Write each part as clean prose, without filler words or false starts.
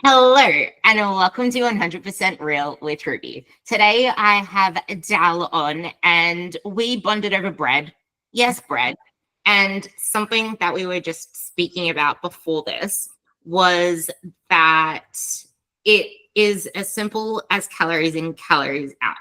Hello, and welcome to 100% Real with Ruby. Today, I have Dal on, and we bonded over bread. Yes, bread. And something that we were just speaking about before this was that it is as simple as calories in, calories out.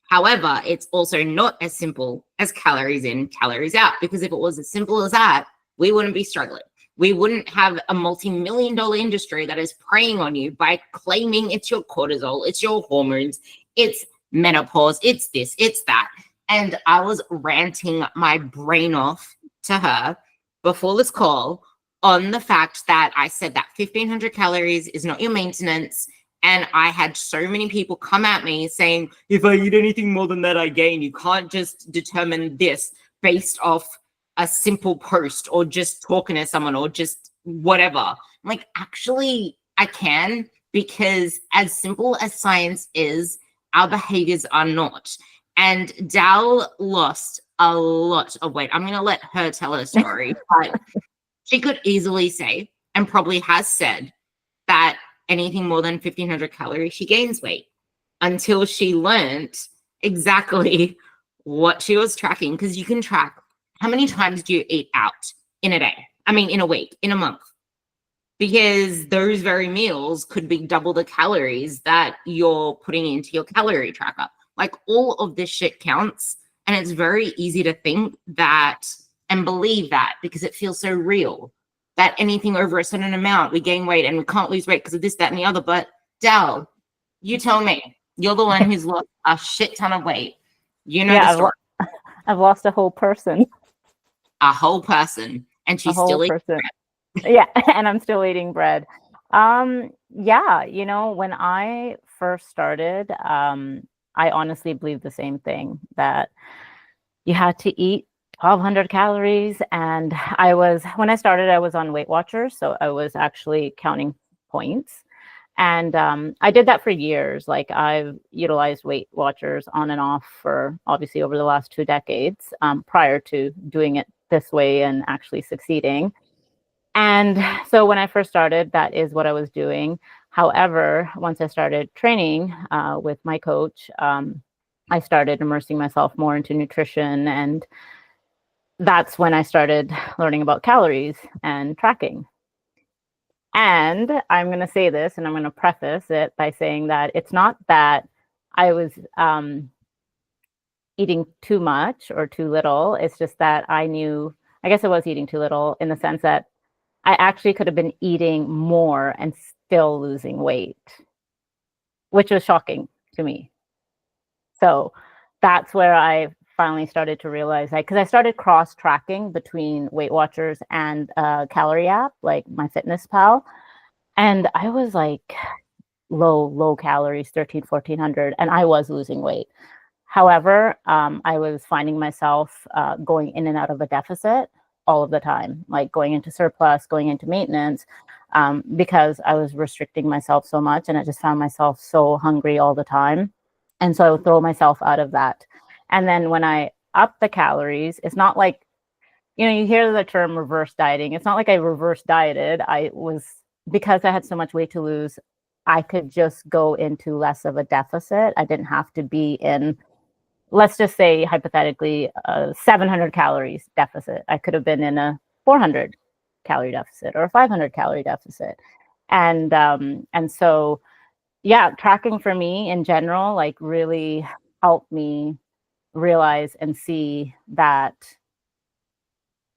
However, it's also not as simple as calories in, calories out, because if it was as simple as that, we wouldn't be struggling. We wouldn't have a multi-million-dollar industry that is preying on you by claiming it's your cortisol, it's your hormones, it's menopause, it's this, it's that. And I was ranting my brain off to her before this call on the fact that I said that 1,500 calories is not your maintenance. And I had so many people come at me saying, if I eat anything more than that, I gain. You can't just determine this based off a simple post or just talking to someone or just whatever. I'm like, actually, I can, because as simple as science is, our behaviors are not. And Dal lost a lot of weight. I'm going to let her tell her story, but she could easily say, and probably has said, that anything more than 1,500 calories, she gains weight, until she learned exactly what she was tracking. Because you can track how many times do you eat out in a day? I mean, in a week, in a month, because those very meals could be double the calories that you're putting into your calorie tracker. Like, all of this shit counts. And it's very easy to think that and believe that, because it feels so real, that anything over a certain amount, we gain weight and we can't lose weight because of this, that, and the other. But Dal, you tell me, you're the one who's lost a shit ton of weight. You know the Yeah, story. I've lost a whole person, A whole person, and a she's whole still eating person. bread. Yeah, and I'm still eating bread. Yeah, when I first started, I honestly believed the same thing, that you had to eat 1,200 calories. And when I started, I was on Weight Watchers, so I was actually counting points. And I did that for years. Like, I've utilized Weight Watchers on and off for obviously over the last 2 decades, prior to doing it this way and actually succeeding. And so when I first started, that is what I was doing. However, once I started training with my coach, I started immersing myself more into nutrition. And that's when I started learning about calories and tracking. And I'm going to say this, and I'm going to preface it by saying that it's not that I was eating too much or too little. It's just that I guess I was eating too little, in the sense that I actually could have been eating more and still losing weight, which was shocking to me. So that's where I finally started to realize, because I started cross tracking between Weight Watchers and a calorie app like MyFitnessPal. And I was like low calories, 13, 1,400, and I was losing weight. However, I was finding myself going in and out of a deficit all of the time, like going into surplus, going into maintenance, because I was restricting myself so much, and I just found myself so hungry all the time. And so I would throw myself out of that. And then when I up the calories, it's not like, you hear the term reverse dieting. It's not like I reverse dieted. Because I had so much weight to lose, I could just go into less of a deficit. I didn't have to be in, let's just say hypothetically, a 700 calories deficit. I could have been in a 400 calorie deficit or a 500 calorie deficit. And so, yeah, tracking for me in general, like, really helped me realize and see that,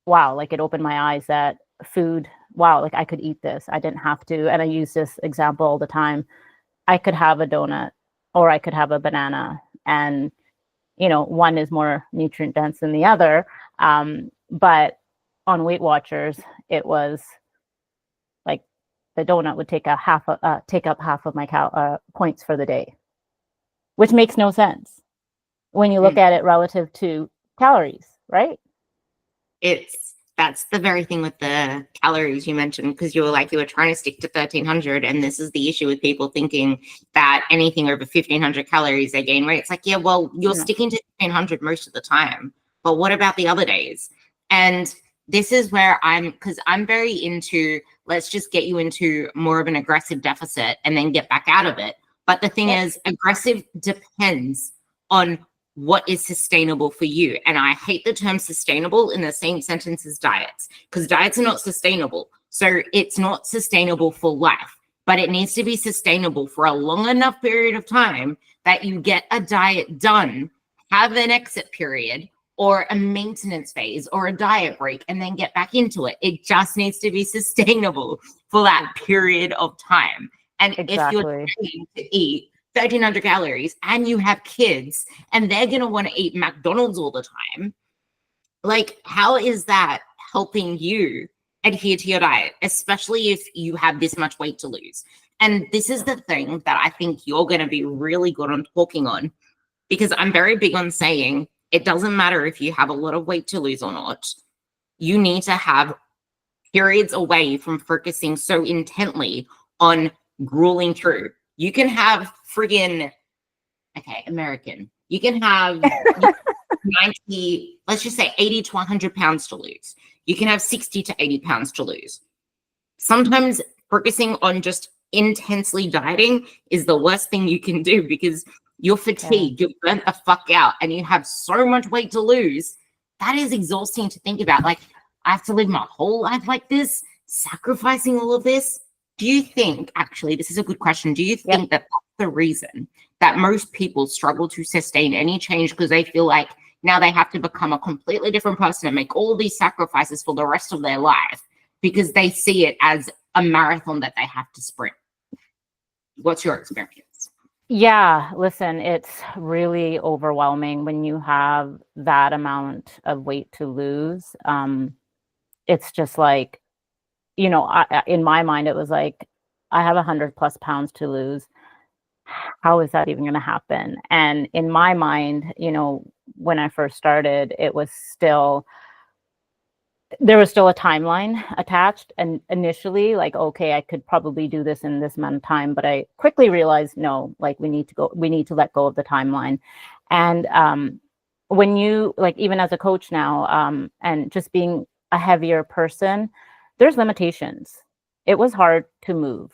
wow, like, it opened my eyes that food, wow, like, I could eat this. I didn't have to. And I use this example all the time. I could have a donut or I could have a banana, and one is more nutrient dense than the other. But on Weight Watchers, it was like the donut would take up half of my points for the day, which makes no sense when you look Mm. at it relative to calories, right? That's the very thing with the calories you mentioned, because you were trying to stick to 1,300, and this is the issue with people thinking that anything over 1,500 calories they gain weight. It's like, yeah, well, you're No. sticking to 1,500 most of the time, but what about the other days? And this is where because I'm very into, let's just get you into more of an aggressive deficit and then get back out of it. But the thing is, aggressive depends on what is sustainable for you. And I hate the term sustainable in the same sentence as diets, because diets are not sustainable. So it's not sustainable for life, but it needs to be sustainable for a long enough period of time that you get a diet done, have an exit period, or a maintenance phase or a diet break, and then get back into it. It just needs to be sustainable for that period of time. And if you're trying to eat 1,300 calories and you have kids and they're going to want to eat McDonald's all the time, like, how is that helping you adhere to your diet, especially if you have this much weight to lose? And this is the thing that I think you're going to be really good on talking on, because I'm very big on saying it doesn't matter if you have a lot of weight to lose or not. You need to have periods away from focusing so intently on grueling through. You can have friggin', American. You can have 90, let's just say 80 to 100 pounds to lose. You can have 60 to 80 pounds to lose. Sometimes focusing on just intensely dieting is the worst thing you can do, because you're fatigued, you're burnt the fuck out, and you have so much weight to lose. That is exhausting to think about. Like, I have to live my whole life like this, sacrificing all of this. Do you think, actually, this is a good question, do you think that that's the reason that most people struggle to sustain any change, because they feel like now they have to become a completely different person and make all these sacrifices for the rest of their life because they see it as a marathon that they have to sprint? What's your experience? Yeah, listen, it's really overwhelming when you have that amount of weight to lose. It's just like, in my mind, it was like, I have 100+ pounds to lose. How is that even going to happen? And in my mind, when I first started, there was still a timeline attached, and initially, like, okay, I could probably do this in this amount of time, but I quickly realized, no, like, we need to let go of the timeline. And when you, like, even as a coach now, and just being a heavier person, there's limitations. It was hard to move,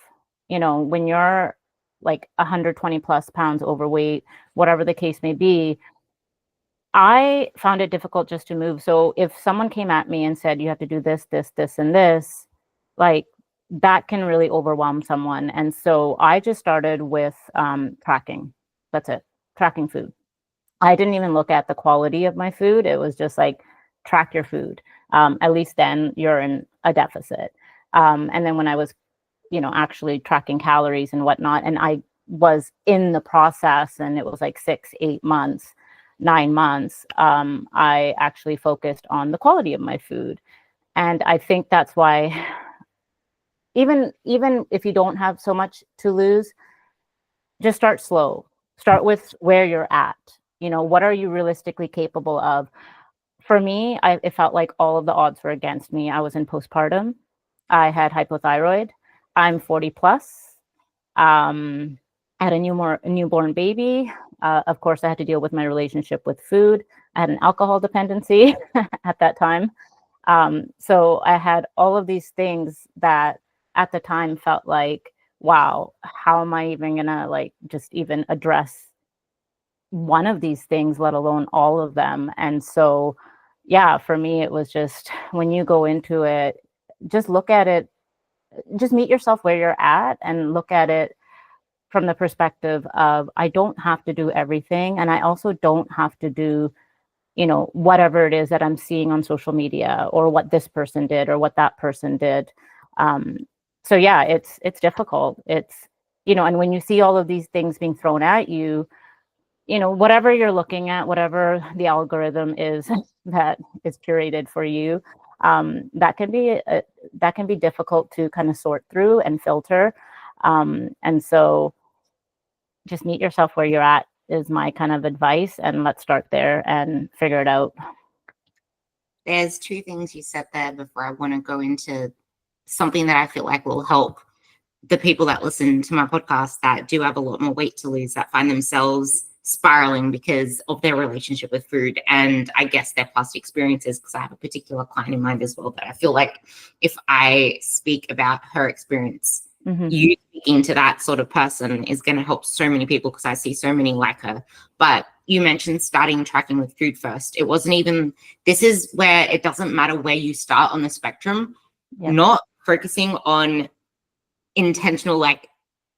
when you're like 120+ pounds overweight, whatever the case may be. I found it difficult just to move. So if someone came at me and said, you have to do this, this, this, and this, like, that can really overwhelm someone. And so I just started with tracking. That's it. Tracking food. I didn't even look at the quality of my food. It was just like, track your food. At least then you're in a deficit. And then when I was, actually tracking calories and whatnot, and I was in the process, and it was like 6, 8 months, 9 months, I actually focused on the quality of my food. And I think that's why, even if you don't have so much to lose, just start slow. Start with where you're at. What are you realistically capable of? For me, it felt like all of the odds were against me. I was in postpartum. I had hypothyroid. I'm 40+. I had a newborn baby. Of course, I had to deal with my relationship with food. I had an alcohol dependency at that time. So I had all of these things that at the time felt like, wow, how am I even gonna, like, just even address one of these things, let alone all of them? And so, yeah, for me, it was just, when you go into it, just look at it, just meet yourself where you're at and look at it from the perspective of, I don't have to do everything. And I also don't have to do, whatever it is that I'm seeing on social media, or what this person did or what that person did. So yeah, it's difficult. It's, and when you see all of these things being thrown at you, whatever you're looking at, whatever the algorithm is that is curated for you, that can be difficult to kind of sort through and filter. And so just meet yourself where you're at is my kind of advice, and let's start there and figure it out. There's two things you said there before I want to go into something that I feel like will help the people that listen to my podcast that do have a lot more weight to lose, that find themselves spiraling because of their relationship with food and I guess their past experiences, because I have a particular client in mind as well that I feel like if I speak about her experience, you speaking to that sort of person is going to help so many people because I see so many like her. But you mentioned starting tracking with food first. It wasn't even, this is where it doesn't matter where you start on the spectrum, not focusing on intentional, like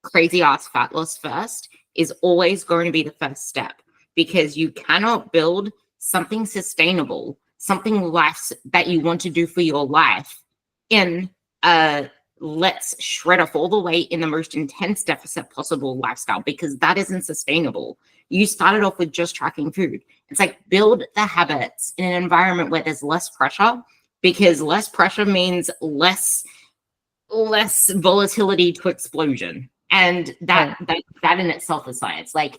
crazy ass fat loss first is always going to be the first step, because you cannot build something sustainable, something life that you want to do for your life in a let's shred off all the weight in the most intense deficit possible lifestyle, because that isn't sustainable. You started off with just tracking food. It's like build the habits in an environment where there's less pressure, because less pressure means less volatility to explosion. And that in itself is science. Like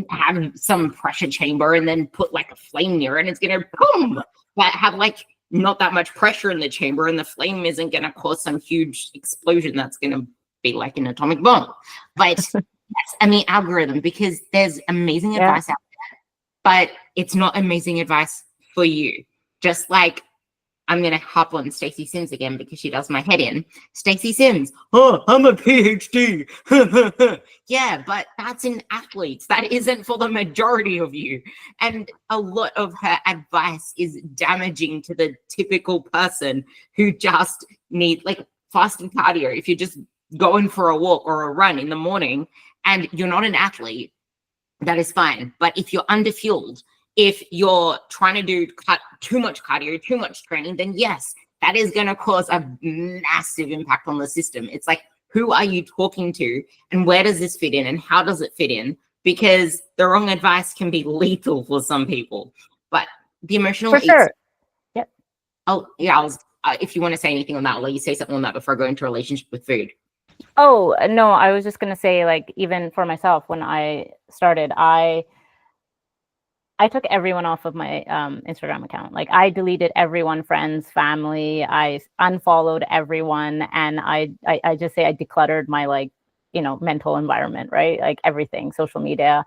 have some pressure chamber and then put like a flame near it and it's gonna boom, but have like not that much pressure in the chamber and the flame isn't gonna cause some huge explosion that's gonna be like an atomic bomb. But yes, I mean algorithm, because there's amazing advice out there, but it's not amazing advice for you. Just like I'm going to hop on Stacey Sims again because she does my head in. Stacey Sims, oh, I'm a PhD. Yeah, but that's in athletes. That isn't for the majority of you. And a lot of her advice is damaging to the typical person who just needs like fasting cardio. If you're just going for a walk or a run in the morning and you're not an athlete, that is fine. But if you're underfueled, if you're trying to do too much cardio, too much training, then yes, that is going to cause a massive impact on the system. It's like, who are you talking to and where does this fit in and how does it fit in? Because the wrong advice can be lethal for some people. But the emotional for sure. Yep. Oh, yeah. If you want to say anything on that, I'll let you say something on that before I go into a relationship with food. Oh, no, I was just going to say, like, even for myself, when I started, I took everyone off of my Instagram account. Like I deleted everyone, friends, family. I unfollowed everyone, and I just say I decluttered my mental environment, right? Like everything, social media.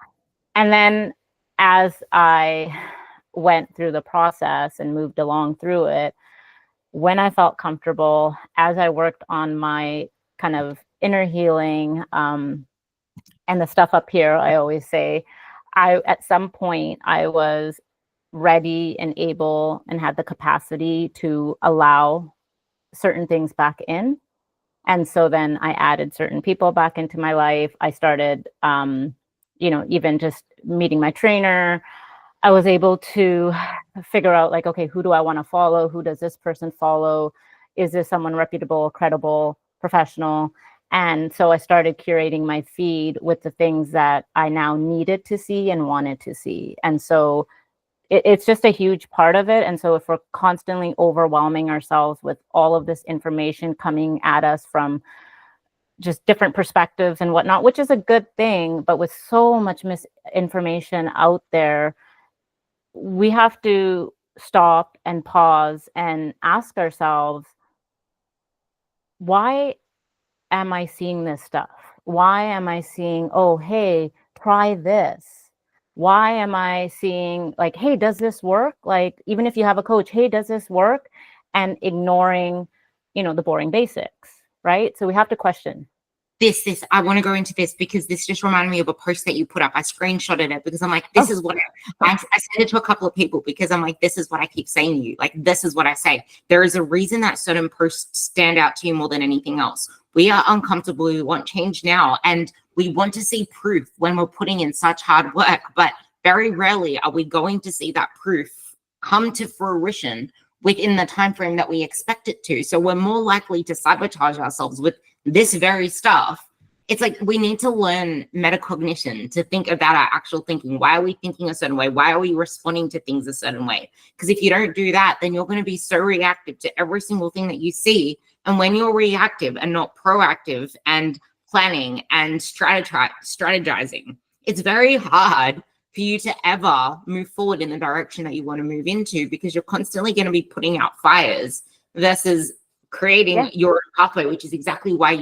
And then as I went through the process and moved along through it, when I felt comfortable, as I worked on my kind of inner healing and the stuff up here, I always say, at some point I was ready and able and had the capacity to allow certain things back in. And so then I added certain people back into my life. I started, even just meeting my trainer. I was able to figure out like, okay, who do I want to follow? Who does this person follow? Is this someone reputable, credible, professional? And so I started curating my feed with the things that I now needed to see and wanted to see. And so it's just a huge part of it. And so if we're constantly overwhelming ourselves with all of this information coming at us from just different perspectives and whatnot, which is a good thing, but with so much misinformation out there, we have to stop and pause and ask ourselves, why am I seeing this stuff? Why am I seeing, oh, hey, try this? Why am I seeing like, hey, does this work? Like, even if you have a coach, hey, does this work? And ignoring, the boring basics, right? So we have to question. I want to go into this because this just reminded me of a post that you put up. I screenshotted it because I'm like, this is what I sent it to a couple of people because I'm like, this is what I keep saying to you. Like, this is what I say. There is a reason that certain posts stand out to you more than anything else. We are uncomfortable. We want change now. And we want to see proof when we're putting in such hard work. But very rarely are we going to see that proof come to fruition within the time frame that we expect it to. So we're more likely to sabotage ourselves with this very stuff. It's like we need to learn metacognition to think about our actual thinking. Why are we thinking a certain way? Why are we responding to things a certain way? Because if you don't do that, then you're going to be so reactive to every single thing that you see. And when you're reactive and not proactive and planning and strategizing, it's very hard for you to ever move forward in the direction that you want to move into, because you're constantly going to be putting out fires versus creating your pathway, which is exactly why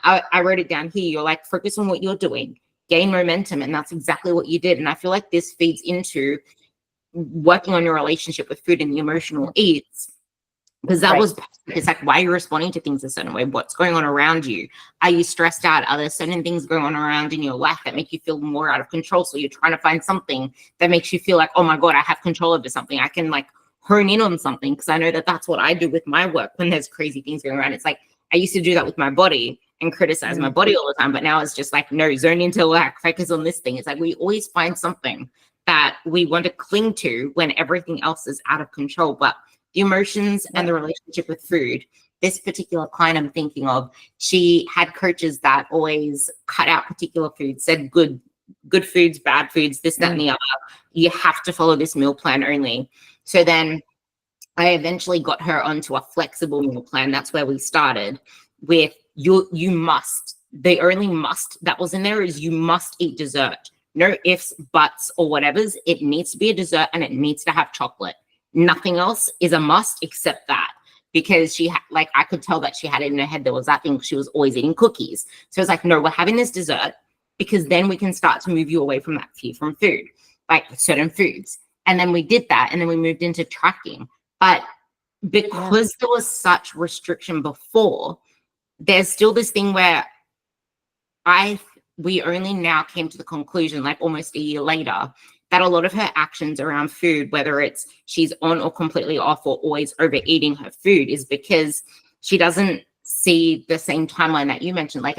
I wrote it down here. You're like, focus on what you're doing. gain momentum. And that's exactly what you did. And I feel like this feeds into working on your relationship with food and the emotional eats, because that was, it's like, why are you responding to things a certain way? What's going on around you? Are you stressed out? Are there certain things going on around in your life that make you feel more out of control? So you're trying to find something that makes you feel like, oh my God, I have control over something. I can like hone in on something, because I know that that's what I do with my work when there's crazy things going around. It's like, I used to do that with my body and criticize my body all the time. But now it's just like, no, zone into like, focus on this thing. It's like, we always find something that we want to cling to when everything else is out of control. But the emotions and the relationship with food, this particular client I'm thinking of, she had coaches that always cut out particular foods, said good foods, bad foods, this, that, and the other. You have to follow this meal plan only. So then I eventually got her onto a flexible meal plan. That's where we started with you must, the only must that was in there is you must eat dessert. No ifs, buts, or whatevers. It needs to be a dessert and it needs to have chocolate. Nothing else is a must except that, because she had, like, I could tell that she had it in her head. There was that thing. She was always eating cookies. So it's like, no, we're having this dessert, because then we can start to move you away from that fear from food, like certain foods. And then we did that. And then we moved into tracking. But because there was such restriction before, there's still this thing where we only now came to the conclusion, like almost a year later, that a lot of her actions around food, whether it's she's on or completely off or always overeating her food, is because she doesn't see the same timeline that you mentioned. Like,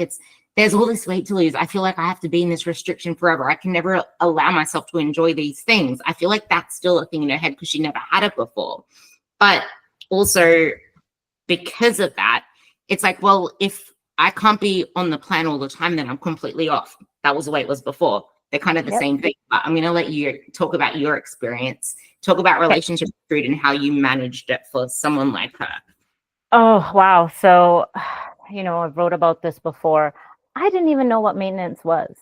there's all this weight to lose. I feel like I have to be in this restriction forever. I can never allow myself to enjoy these things. I feel like that's still a thing in her head because she never had it before. But also because of that, it's like, well, if I can't be on the plan all the time, then I'm completely off. That was the way it was before. They're kind of the same thing. But I'm going to let you talk about your experience, talk about relationship with food and how you managed it for someone like her. Oh, wow. So, I've wrote about this before. I didn't even know what maintenance was.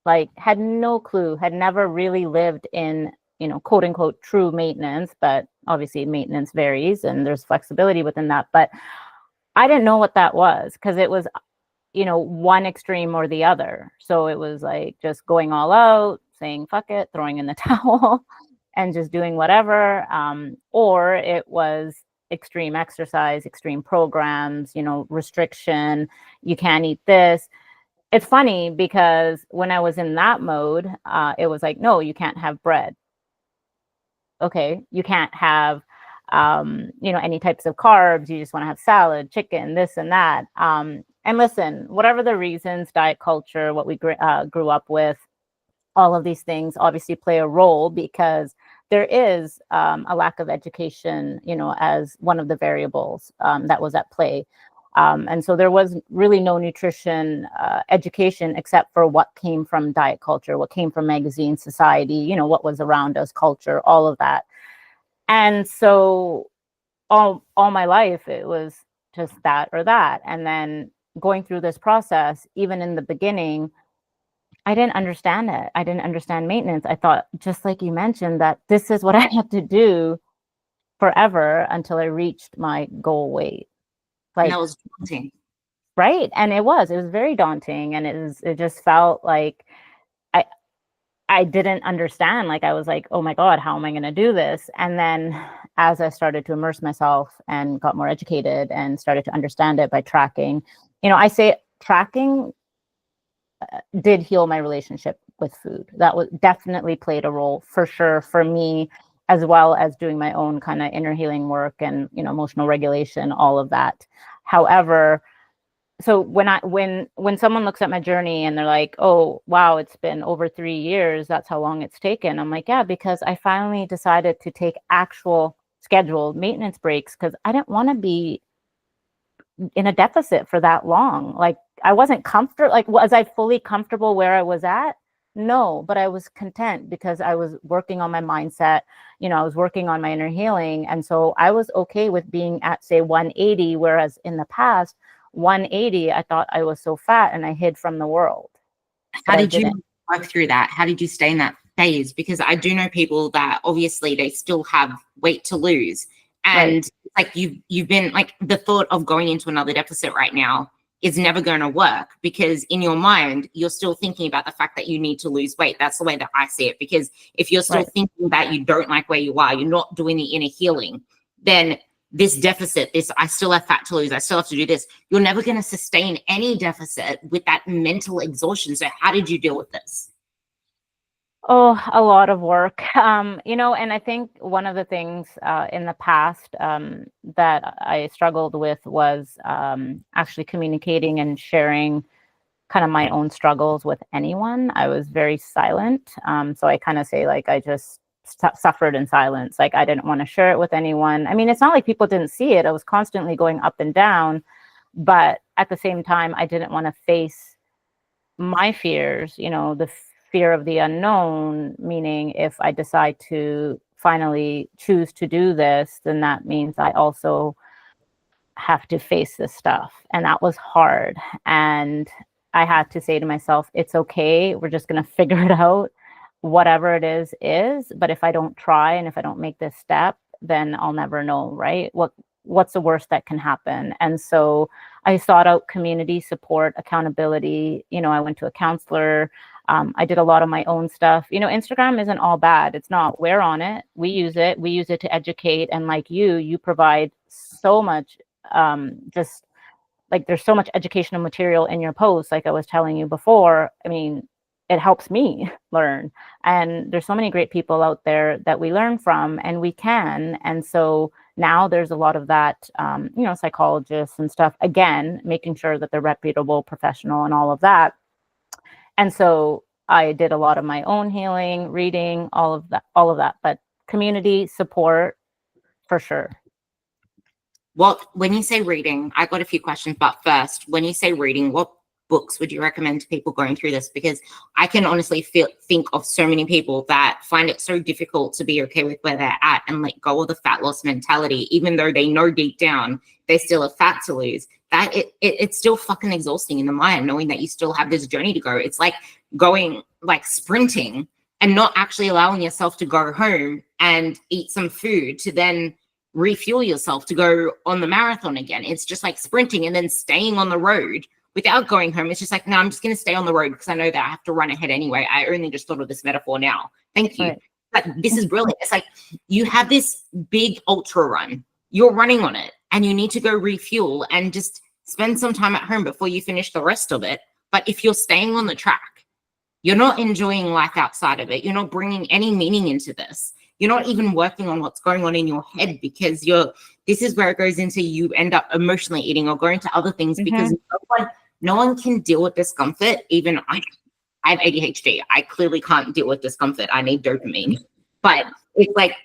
Like, had no clue, had never really lived in, quote unquote, true maintenance, but obviously maintenance varies and there's flexibility within that. But I didn't know what that was, because it was, one extreme or the other. So it was like just going all out, saying fuck it, throwing in the towel and just doing whatever. Or it was extreme exercise, extreme programs, restriction, you can't eat this. It's funny because when I was in that mode, it was like, no, you can't have bread. Okay, you can't have any types of carbs. You just want to have salad, chicken, this and that. And listen, whatever the reasons, diet culture, what we grew up with, all of these things obviously play a role, because there is a lack of education, as one of the variables that was at play. And so there was really no nutrition education except for what came from diet culture, what came from magazine society, what was around us, culture, all of that. And so all my life, it was just that or that. And then going through this process, even in the beginning, I didn't understand it. I didn't understand maintenance. I thought, just like you mentioned, that this is what I have to do forever until I reached my goal weight. Like, that was daunting. Right. And it was very daunting. And it just felt like I didn't understand. Like, I was like, oh my God, how am I going to do this? And then as I started to immerse myself and got more educated and started to understand it by tracking, I say tracking did heal my relationship with food. That was definitely played a role for sure for me, as well as doing my own kind of inner healing work and, emotional regulation, all of that. However, so when someone looks at my journey and they're like, oh, wow, it's been over 3 years, that's how long it's taken. I'm like, yeah, because I finally decided to take actual scheduled maintenance breaks, because I didn't want to be in a deficit for that long. Like, I wasn't comfortable. Like, was I fully comfortable where I was at? No, but I was content because I was working on my mindset. I was working on my inner healing. And so I was okay with being at, say, 180, whereas in the past, 180, I thought I was so fat and I hid from the world. How did you work through that? How did you stay in that phase? Because I do know people that obviously they still have weight to lose. And like you've been like, the thought of going into another deficit right now is never going to work, because in your mind, you're still thinking about the fact that you need to lose weight. That's the way that I see it. Because if you're still thinking that you don't like where you are, you're not doing the inner healing, then this deficit, this I still have fat to lose, I still have to do this, you're never going to sustain any deficit with that mental exhaustion. So how did you deal with this? Oh, a lot of work. And I think one of the things in the past that I struggled with was actually communicating and sharing kind of my own struggles with anyone. I was very silent. So I kind of say like I just suffered in silence. Like I didn't want to share it with anyone. I mean, it's not like people didn't see it. I was constantly going up and down, but at the same time, I didn't want to face my fears, the fear of the unknown, meaning if I decide to finally choose to do this, then that means I also have to face this stuff. And that was hard. And I had to say to myself, it's okay. We're just going to figure it out. Whatever it is. But if I don't try and if I don't make this step, then I'll never know, right? What's the worst that can happen? And so I sought out community support, accountability. I went to a counselor. I did a lot of my own stuff. Instagram isn't all bad. It's not. We're on it. We use it. We use it to educate. And like you provide so much, just like there's so much educational material in your posts. Like I was telling you before, I mean, it helps me learn. And there's so many great people out there that we learn from, and we can. And so now there's a lot of that, psychologists and stuff, again, making sure that they're reputable, professional, and all of that. And so I did a lot of my own healing, reading, all of that, but community support for sure. Well, when you say reading, I got a few questions, but first, when you say reading, what books would you recommend to people going through this? Because I can honestly think of so many people that find it so difficult to be okay with where they're at and let go of the fat loss mentality, even though they know deep down they still have fat to lose. That it's still fucking exhausting in the mind, knowing that you still have this journey to go. It's like going, like sprinting and not actually allowing yourself to go home and eat some food to then refuel yourself to go on the marathon again. It's just like sprinting and then staying on the road without going home. It's just like, no, I'm just going to stay on the road because I know that I have to run ahead anyway. I only just thought of this metaphor now. Thank you. Right. But this is brilliant. It's like you have this big ultra run. You're running on it and you need to go refuel and just spend some time at home before you finish the rest of it. But if you're staying on the track, you're not enjoying life outside of it. You're not bringing any meaning into this. You're not even working on what's going on in your head, because this is where it goes into you end up emotionally eating or going to other things because no one can deal with discomfort. Even I have ADHD. I clearly can't deal with discomfort. I need dopamine. But it's like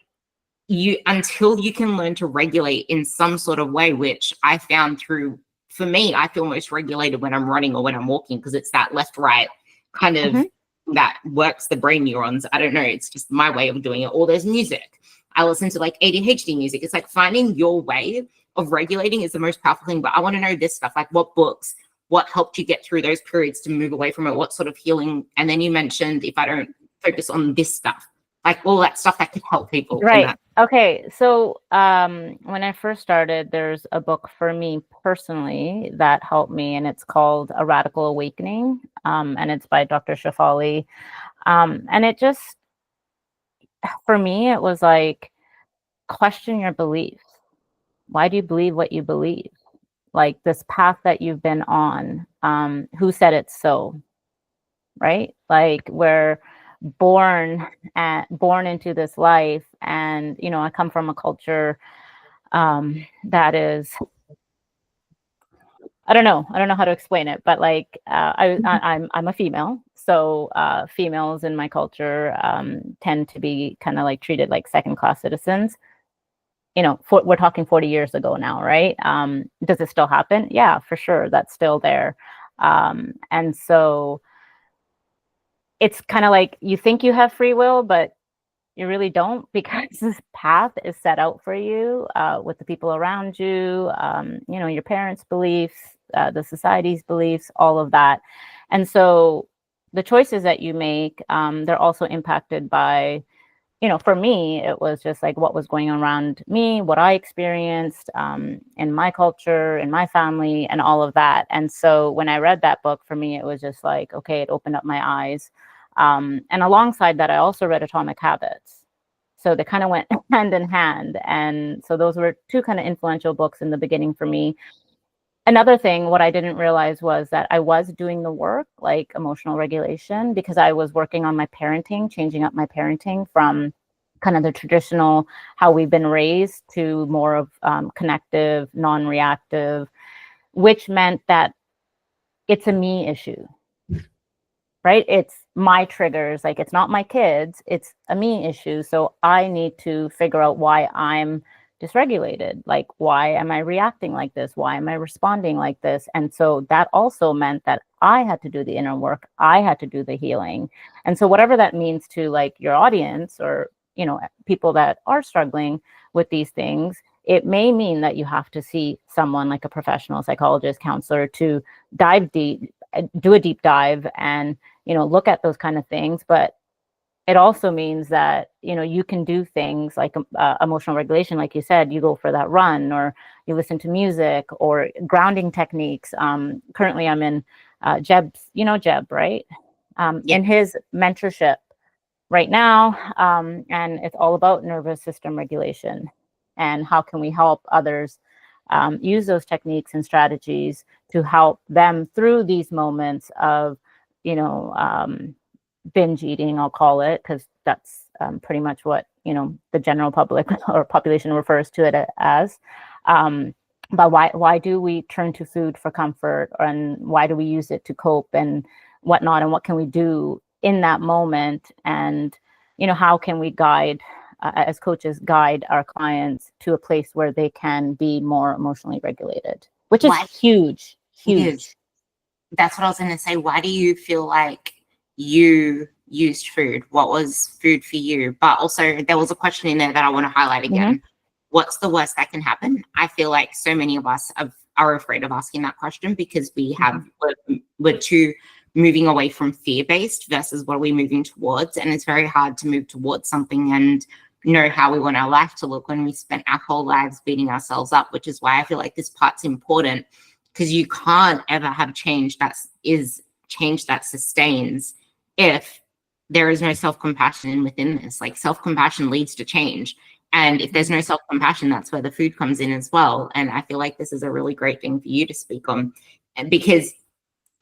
until you can learn to regulate in some sort of way, which I found for me, I feel most regulated when I'm running or when I'm walking, because it's that left, right kind of that works the brain neurons. I don't know. It's just my way of doing it. Or there's music. I listen to like ADHD music. It's like finding your way of regulating is the most powerful thing. But I want to know this stuff, like what books, what helped you get through those periods to move away from it? What sort of healing? And then you mentioned if I don't focus on this stuff, like all that stuff that could help people. Right. Okay. So when I first started, there's a book for me personally that helped me, and it's called A Radical Awakening. And it's by Dr. Shafali. And it just, for me, it was like, question your beliefs. Why do you believe what you believe? Like this path that you've been on, who said it's so, right? Like we're born into this life, and I come from a culture that is, I don't know how to explain it, but like I'm a female, so females in my culture tend to be kind of like treated like second-class citizens. We're talking 40 years ago now, right? Does it still happen? Yeah, for sure. That's still there. And so it's kind of like you think you have free will, but you really don't, because this path is set out for you with the people around you, your parents' beliefs, the society's beliefs, all of that. And so the choices that you make, they're also impacted by for me, it was just like what was going on around me, what I experienced in my culture, in my family, and all of that. And so when I read that book, for me, it was just like, okay, it opened up my eyes. And alongside that, I also read Atomic Habits. So they kind of went hand in hand. And so those were two kind of influential books in the beginning for me. Another thing, what I didn't realize was that I was doing the work, like emotional regulation, because I was working on my parenting, changing up my parenting from kind of the traditional, how we've been raised, to more of connective, non-reactive, which meant that it's a me issue, right? It's my triggers. Like, it's not my kids, it's a me issue. So I need to figure out why I'm dysregulated. Like, why am I reacting like this? Why am I responding like this? And so that also meant that I had to do the inner work. I had to do the healing. And so whatever that means to like your audience, or, people that are struggling with these things, it may mean that you have to see someone like a professional psychologist, counselor, to dive deep, do a deep dive, and look at those kind of things. But it also means that you can do things like emotional regulation, like you said. You go for that run, or you listen to music, or grounding techniques. Currently I'm in Jeb's, Jeb, right? In his mentorship right now, and it's all about nervous system regulation, and how can we help others use those techniques and strategies to help them through these moments of binge eating, I'll call it, because that's pretty much what the general public or population refers to it as. But why do we turn to food for comfort, and why do we use it to cope and whatnot, and what can we do in that moment? And how can we guide, as coaches, guide our clients to a place where they can be more emotionally regulated, which is huge. That's what I was going to say. Why do you feel like you used food? What was food for you? But also, there was a question in there that I want to highlight again. Mm-hmm. What's the worst that can happen? I feel like so many of us are afraid of asking that question, because we have we're too moving away from fear-based versus what are we moving towards. And it's very hard to move towards something and know how we want our life to look when we spent our whole lives beating ourselves up, which is why I feel like this part's important, because you can't ever have change that sustains if there is no self-compassion within this. Like, self-compassion leads to change. And if there's no self-compassion, that's where the food comes in as well. And I feel like this is a really great thing for you to speak on, because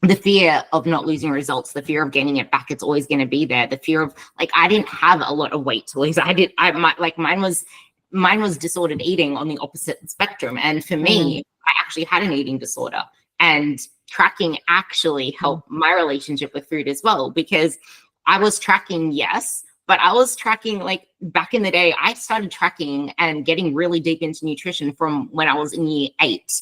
the fear of not losing results, the fear of gaining it back, it's always going to be there. The fear of, like, I didn't have a lot of weight to lose. Mine was disordered eating on the opposite spectrum. And for me, I actually had an eating disorder, and tracking actually helped my relationship with food as well, because I was tracking, yes, but I was tracking, like, back in the day, I started tracking and getting really deep into nutrition from when I was in year eight.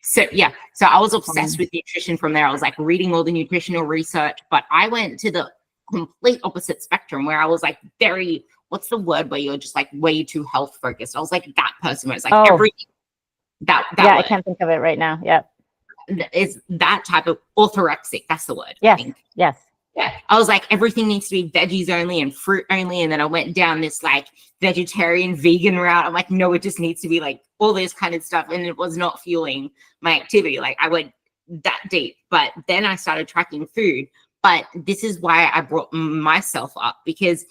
So I was obsessed with nutrition from there. I was like reading all the nutritional research, but I went to the complete opposite spectrum, where I was like what's the word where you're just like way too health focused. I was like that person where it's like everything. That yeah, word. I can't think of it right now. Yeah. Is that type of orthorexic. That's the word. Yes. I think. Yes. Yeah. I was like, everything needs to be veggies only and fruit only. And then I went down this like vegetarian, vegan route. I'm like, no, it just needs to be like all this kind of stuff. And it was not fueling my activity. Like, I went that deep. But then I started tracking food. But this is why I brought myself up, because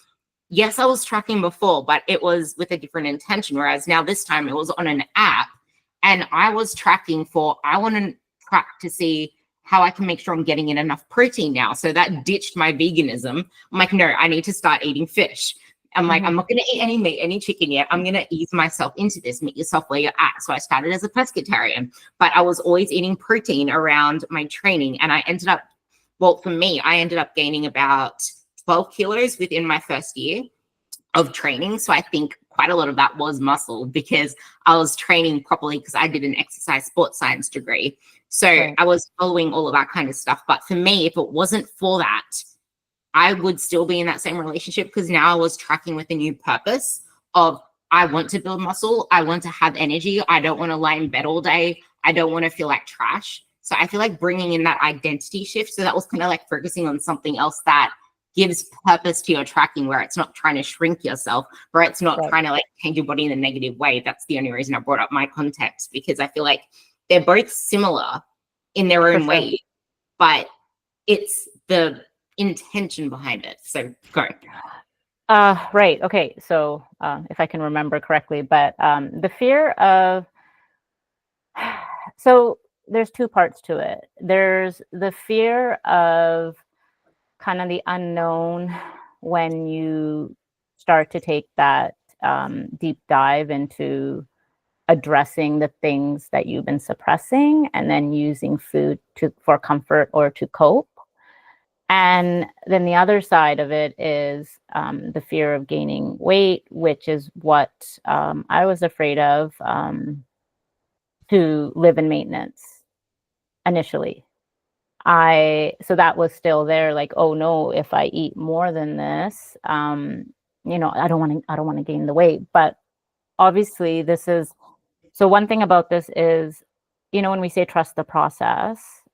yes, I was tracking before, but it was with a different intention. Whereas now this time it was on an app, and I was tracking I want to track to see how I can make sure I'm getting in enough protein now. So that ditched my veganism. I'm like, no, I need to start eating fish. I'm like, I'm not going to eat any meat, any chicken yet. I'm going to ease myself into this. Meet yourself where you're at. So I started as a pescatarian, but I was always eating protein around my training. And I ended up gaining about 12 kilos within my first year of training. So I think quite a lot of that was muscle, because I was training properly, because I did an exercise sports science degree. So I was following all of that kind of stuff. But for me, if it wasn't for that, I would still be in that same relationship, because now I was tracking with a new purpose of, I want to build muscle. I want to have energy. I don't want to lie in bed all day. I don't want to feel like trash. So I feel like bringing in that identity shift. So that was kind of like focusing on something else that gives purpose to your tracking, where it's not trying to shrink yourself, where it's not Right. trying to like change your body in a negative way. That's the only reason I brought up my context, because I feel like they're both similar in their For own sure. way, but it's the intention behind it. So go. Right. Okay. So if I can remember correctly, but the fear of, so there's two parts to it. There's the fear of kind of the unknown when you start to take that deep dive into addressing the things that you've been suppressing and then using food for comfort or to cope. And then the other side of it is the fear of gaining weight, which is what I was afraid of, to live in maintenance initially. So that was still there, like, oh no, if I eat more than this, I don't want to gain the weight. But obviously so one thing about this is, when we say trust the process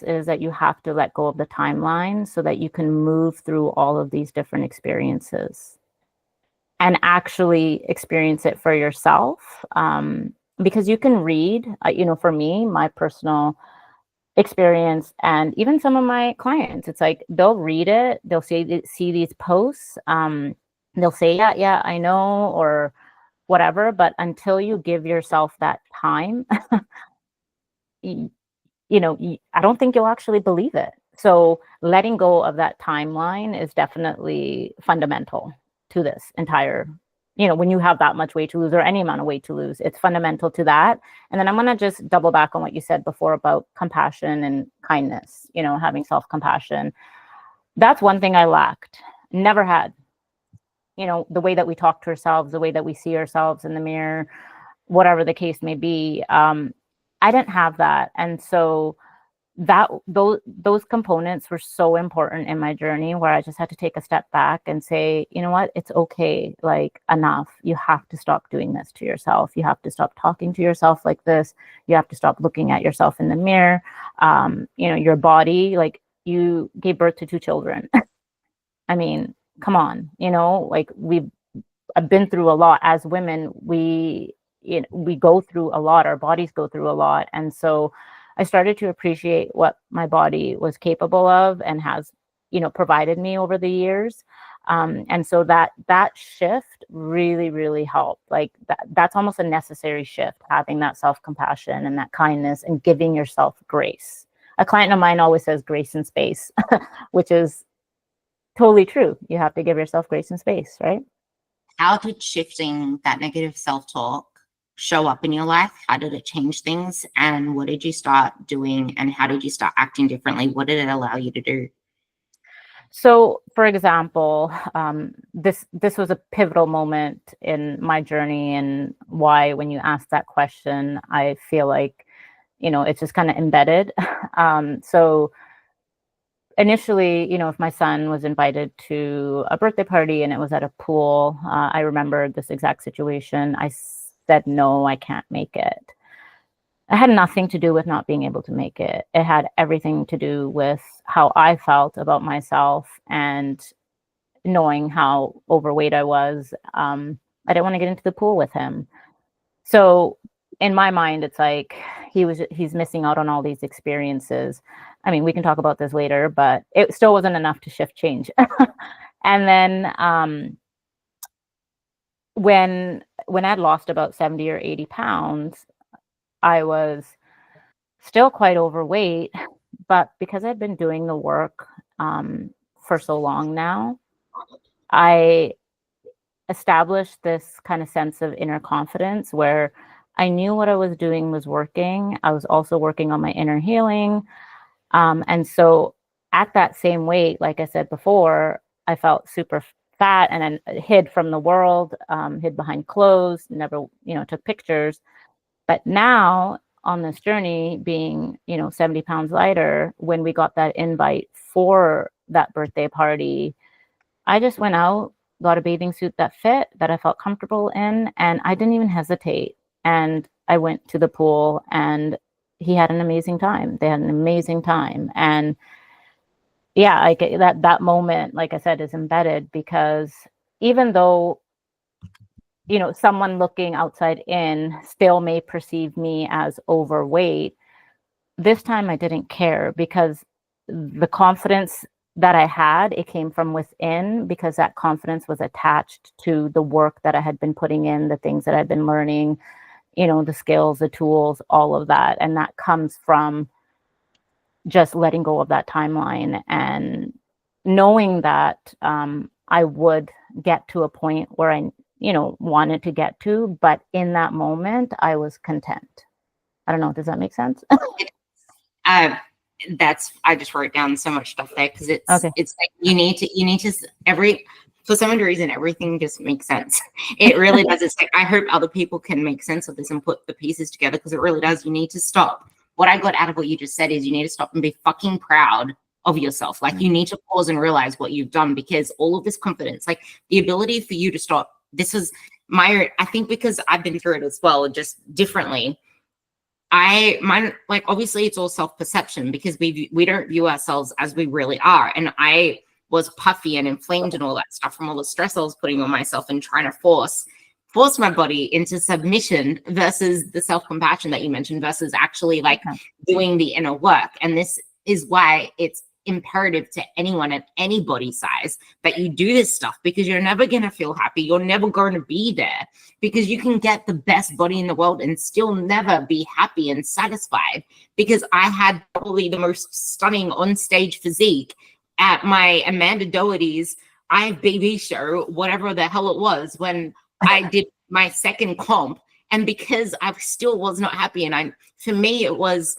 is that you have to let go of the timeline so that you can move through all of these different experiences and actually experience it for yourself. Because you can read, for me, my personal experience, and even some of my clients, it's like they'll read it, they'll see these posts, they'll say, yeah, I know, or whatever, but until you give yourself that time, I don't think you'll actually believe it. So letting go of that timeline is definitely fundamental to this entire, when you have that much weight to lose or any amount of weight to lose, it's fundamental to that. And then I'm going to just double back on what you said before about compassion and kindness, having self-compassion. That's one thing I lacked, never had. The way that we talk to ourselves, the way that we see ourselves in the mirror, whatever the case may be, I didn't have that. And so those components were so important in my journey, where I just had to take a step back and say, you know what, it's okay, like, enough. You have to stop doing this to yourself. You have to stop talking to yourself like this. You have to stop looking at yourself in the mirror. Your body, like, you gave birth to 2 children. I mean, come on, like, I've been through a lot. As women, we go through a lot, our bodies go through a lot. And so I started to appreciate what my body was capable of and has, provided me over the years. And so that shift really, really helped. Like, that's almost a necessary shift, having that self-compassion and that kindness and giving yourself grace. A client of mine always says grace and space, which is totally true. You have to give yourself grace and space, right? How did shifting that negative self-talk show up in your life? How did it change things? And what did you start doing? And how did you start acting differently? What did it allow you to do? So, for example, this was a pivotal moment in my journey, and why, when you ask that question, I feel like, it's just kind of embedded. So initially, if my son was invited to a birthday party and it was at a pool, I remember this exact situation. I said, no, I can't make it. It had nothing to do with not being able to make it. It had everything to do with how I felt about myself and knowing how overweight I was. I didn't want to get into the pool with him. So in my mind, it's like he's missing out on all these experiences. I mean, we can talk about this later, but it still wasn't enough to shift change. And then when I'd lost about 70 or 80 pounds, I was still quite overweight, but because I'd been doing the work for so long now, I established this kind of sense of inner confidence where I knew what I was doing was working. I was also working on my inner healing. And so at that same weight, like I said before, I felt super fat and then hid from the world, hid behind clothes, never, took pictures. But now on this journey, being, 70 pounds lighter, when we got that invite for that birthday party, I just went out, got a bathing suit that fit, that I felt comfortable in, and I didn't even hesitate. And I went to the pool, and he had an amazing time. They had an amazing time. And yeah, like that moment, like I said, is embedded because even though, someone looking outside in still may perceive me as overweight, this time I didn't care because the confidence that I had, it came from within because that confidence was attached to the work that I had been putting in, the things that I'd been learning, the skills, the tools, all of that. And that comes from just letting go of that timeline and knowing that I would get to a point where I, wanted to get to, but in that moment, I was content. I don't know. Does that make sense? Uh, I just wrote down so much stuff there because Okay. it's like every for some reason everything just makes sense. It really does. It's like I hope other people can make sense of this and put the pieces together because it really does. You need to stop. What I got out of what you just said is you need to stop and be fucking proud of yourself. Like you need to pause and realize what you've done because all of this confidence, like the ability for you to stop. This is I think because I've been through it as well, just differently. Like obviously it's all self-perception because we don't view ourselves as we really are. And I was puffy and inflamed and all that stuff from all the stress I was putting on myself and trying to force my body into submission versus the self-compassion that you mentioned versus actually like doing the inner work. And this is why it's imperative to anyone at any body size that you do this stuff because you're never going to feel happy. You're never going to be there because you can get the best body in the world and still never be happy and satisfied because I had probably the most stunning on-stage physique at my Amanda Doherty's IFBB show, whatever the hell it was, when I did my second comp. And because I still was not happy, and for me, it was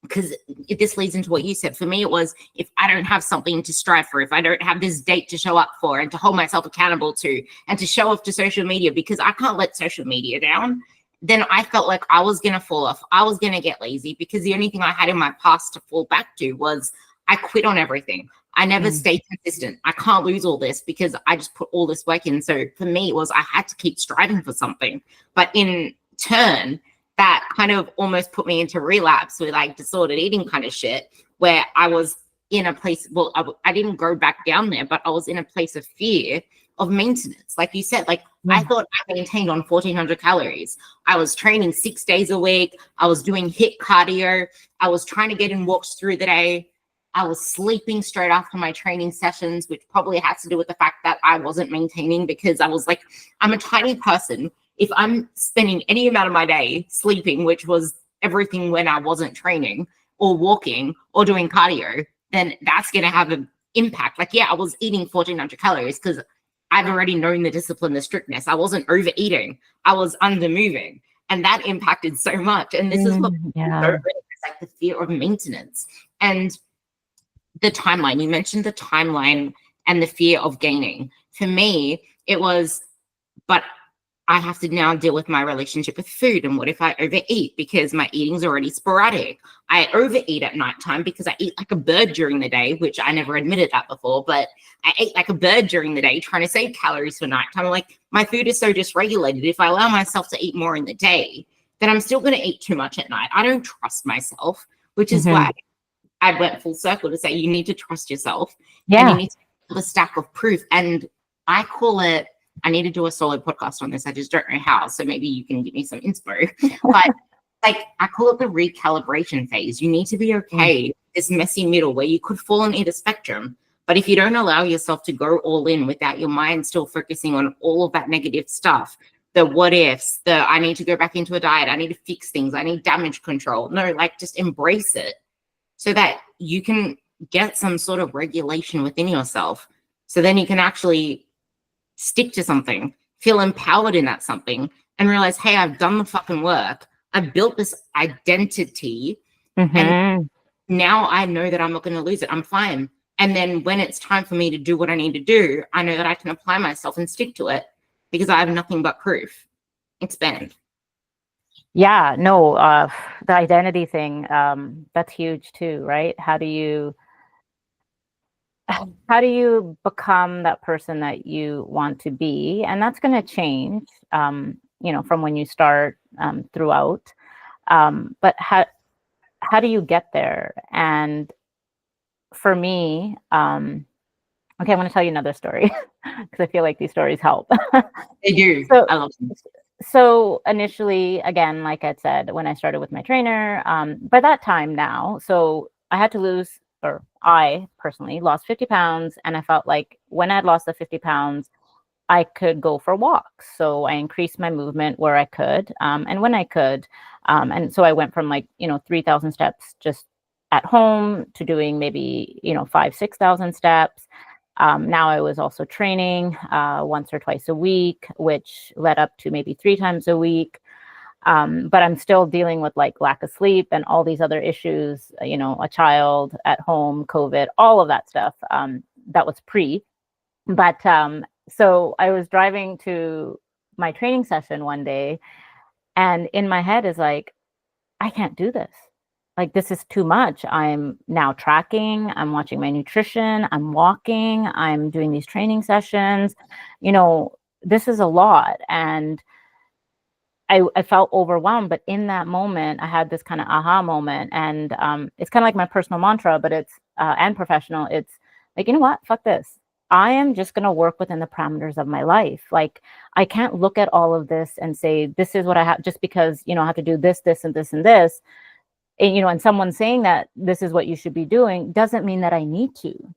because this leads into what you said. For me, it was if I don't have something to strive for, if I don't have this date to show up for and to hold myself accountable to and to show off to social media, because I can't let social media down, then I felt like I was going to fall off. I was going to get lazy because the only thing I had in my past to fall back to was I quit on everything. I never stayed consistent. I can't lose all this because I just put all this work in. So for me, it was I had to keep striving for something. But in turn, that kind of almost put me into relapse with like disordered eating kind of shit where I was in a place, well, I didn't go back down there, but I was in a place of fear of maintenance. Like you said, like I thought I maintained on 1,400 calories. I was training 6 days a week. I was doing HIIT cardio. I was trying to get in walks through the day. I was sleeping straight after my training sessions, which probably has to do with the fact that I wasn't maintaining because I was like, I'm a tiny person. If I'm spending any amount of my day sleeping, which was everything when I wasn't training or walking or doing cardio, then that's going to have an impact. Like, yeah, I was eating 1,400 calories because I've already known the discipline, the strictness. I wasn't overeating. I was undermoving. And that impacted so much. And this is what it's like the fear of maintenance. And the timeline, you mentioned the timeline and the fear of gaining. For me, it was, but I have to now deal with my relationship with food. And what if I overeat because my eating's already sporadic? I overeat at nighttime because I eat like a bird during the day, which I never admitted that before, but I ate like a bird during the day trying to save calories for nighttime. Like my food is so dysregulated. If I allow myself to eat more in the day, then I'm still going to eat too much at night. I don't trust myself, which is why I went full circle to say you need to trust yourself and you need to have a stack of proof. And I call it, I need to do a solo podcast on this. I just don't know how. So maybe you can give me some inspo. But like I call it the recalibration phase. You need to be okay with this messy middle where you could fall on either spectrum. But if you don't allow yourself to go all in without your mind still focusing on all of that negative stuff, the what ifs, the I need to go back into a diet, I need to fix things, I need damage control. No, like just embrace it so that you can get some sort of regulation within yourself. So then you can actually stick to something, feel empowered in that something, and realize, hey, I've done the fucking work. I've built this identity. And now I know that I'm not going to lose it. I'm fine. And then when it's time for me to do what I need to do, I know that I can apply myself and stick to it because I have nothing but proof. Expand. Yeah, no, the identity thing, that's huge too, right? How do you become that person that you want to be? And that's going to change, from when you start, throughout. But how do you get there? And for me, okay, I'm going to tell you another story because I feel like these stories help. They do. So, I love them. so initially, again, like I said, when I started with my trainer, by that time now, so I had to lose, or I personally lost 50 pounds. And I felt like when I had lost the 50 pounds, I could go for walks. So I increased my movement where I could, and when I could. And so I went from 3,000 steps just at home to doing maybe, 6,000 steps. Now I was also training once or twice a week, which led up to maybe 3 times a week. But I'm still dealing with like lack of sleep and all these other issues, a child at home, COVID, all of that stuff. That was pre. But so I was driving to my training session one day, and in my head is like, I can't do this. Like, this is too much. I'm now tracking, I'm watching my nutrition, I'm walking, I'm doing these training sessions. This is a lot. And I felt overwhelmed, but in that moment, I had this kind of aha moment, and it's kind of like my personal mantra, but it's and professional. It's like, you know what? Fuck this. I am just going to work within the parameters of my life. Like, I can't look at all of this and say this is what I have just because I have to do this, this, and this, and this. And someone saying that this is what you should be doing doesn't mean that I need to.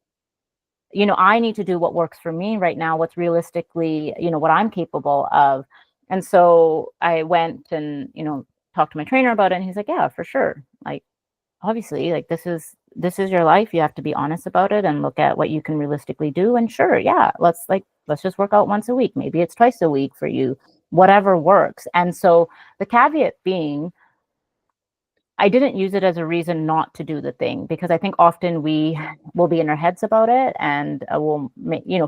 I need to do what works for me right now, what's realistically, what I'm capable of. And so I went and, talked to my trainer about it. And he's like, yeah, for sure. Like, obviously, like this is your life. You have to be honest about it and look at what you can realistically do. And sure, yeah, let's just work out once a week. Maybe it's twice a week for you, whatever works. And so the caveat being, I didn't use it as a reason not to do the thing, because I think often we will be in our heads about it and we'll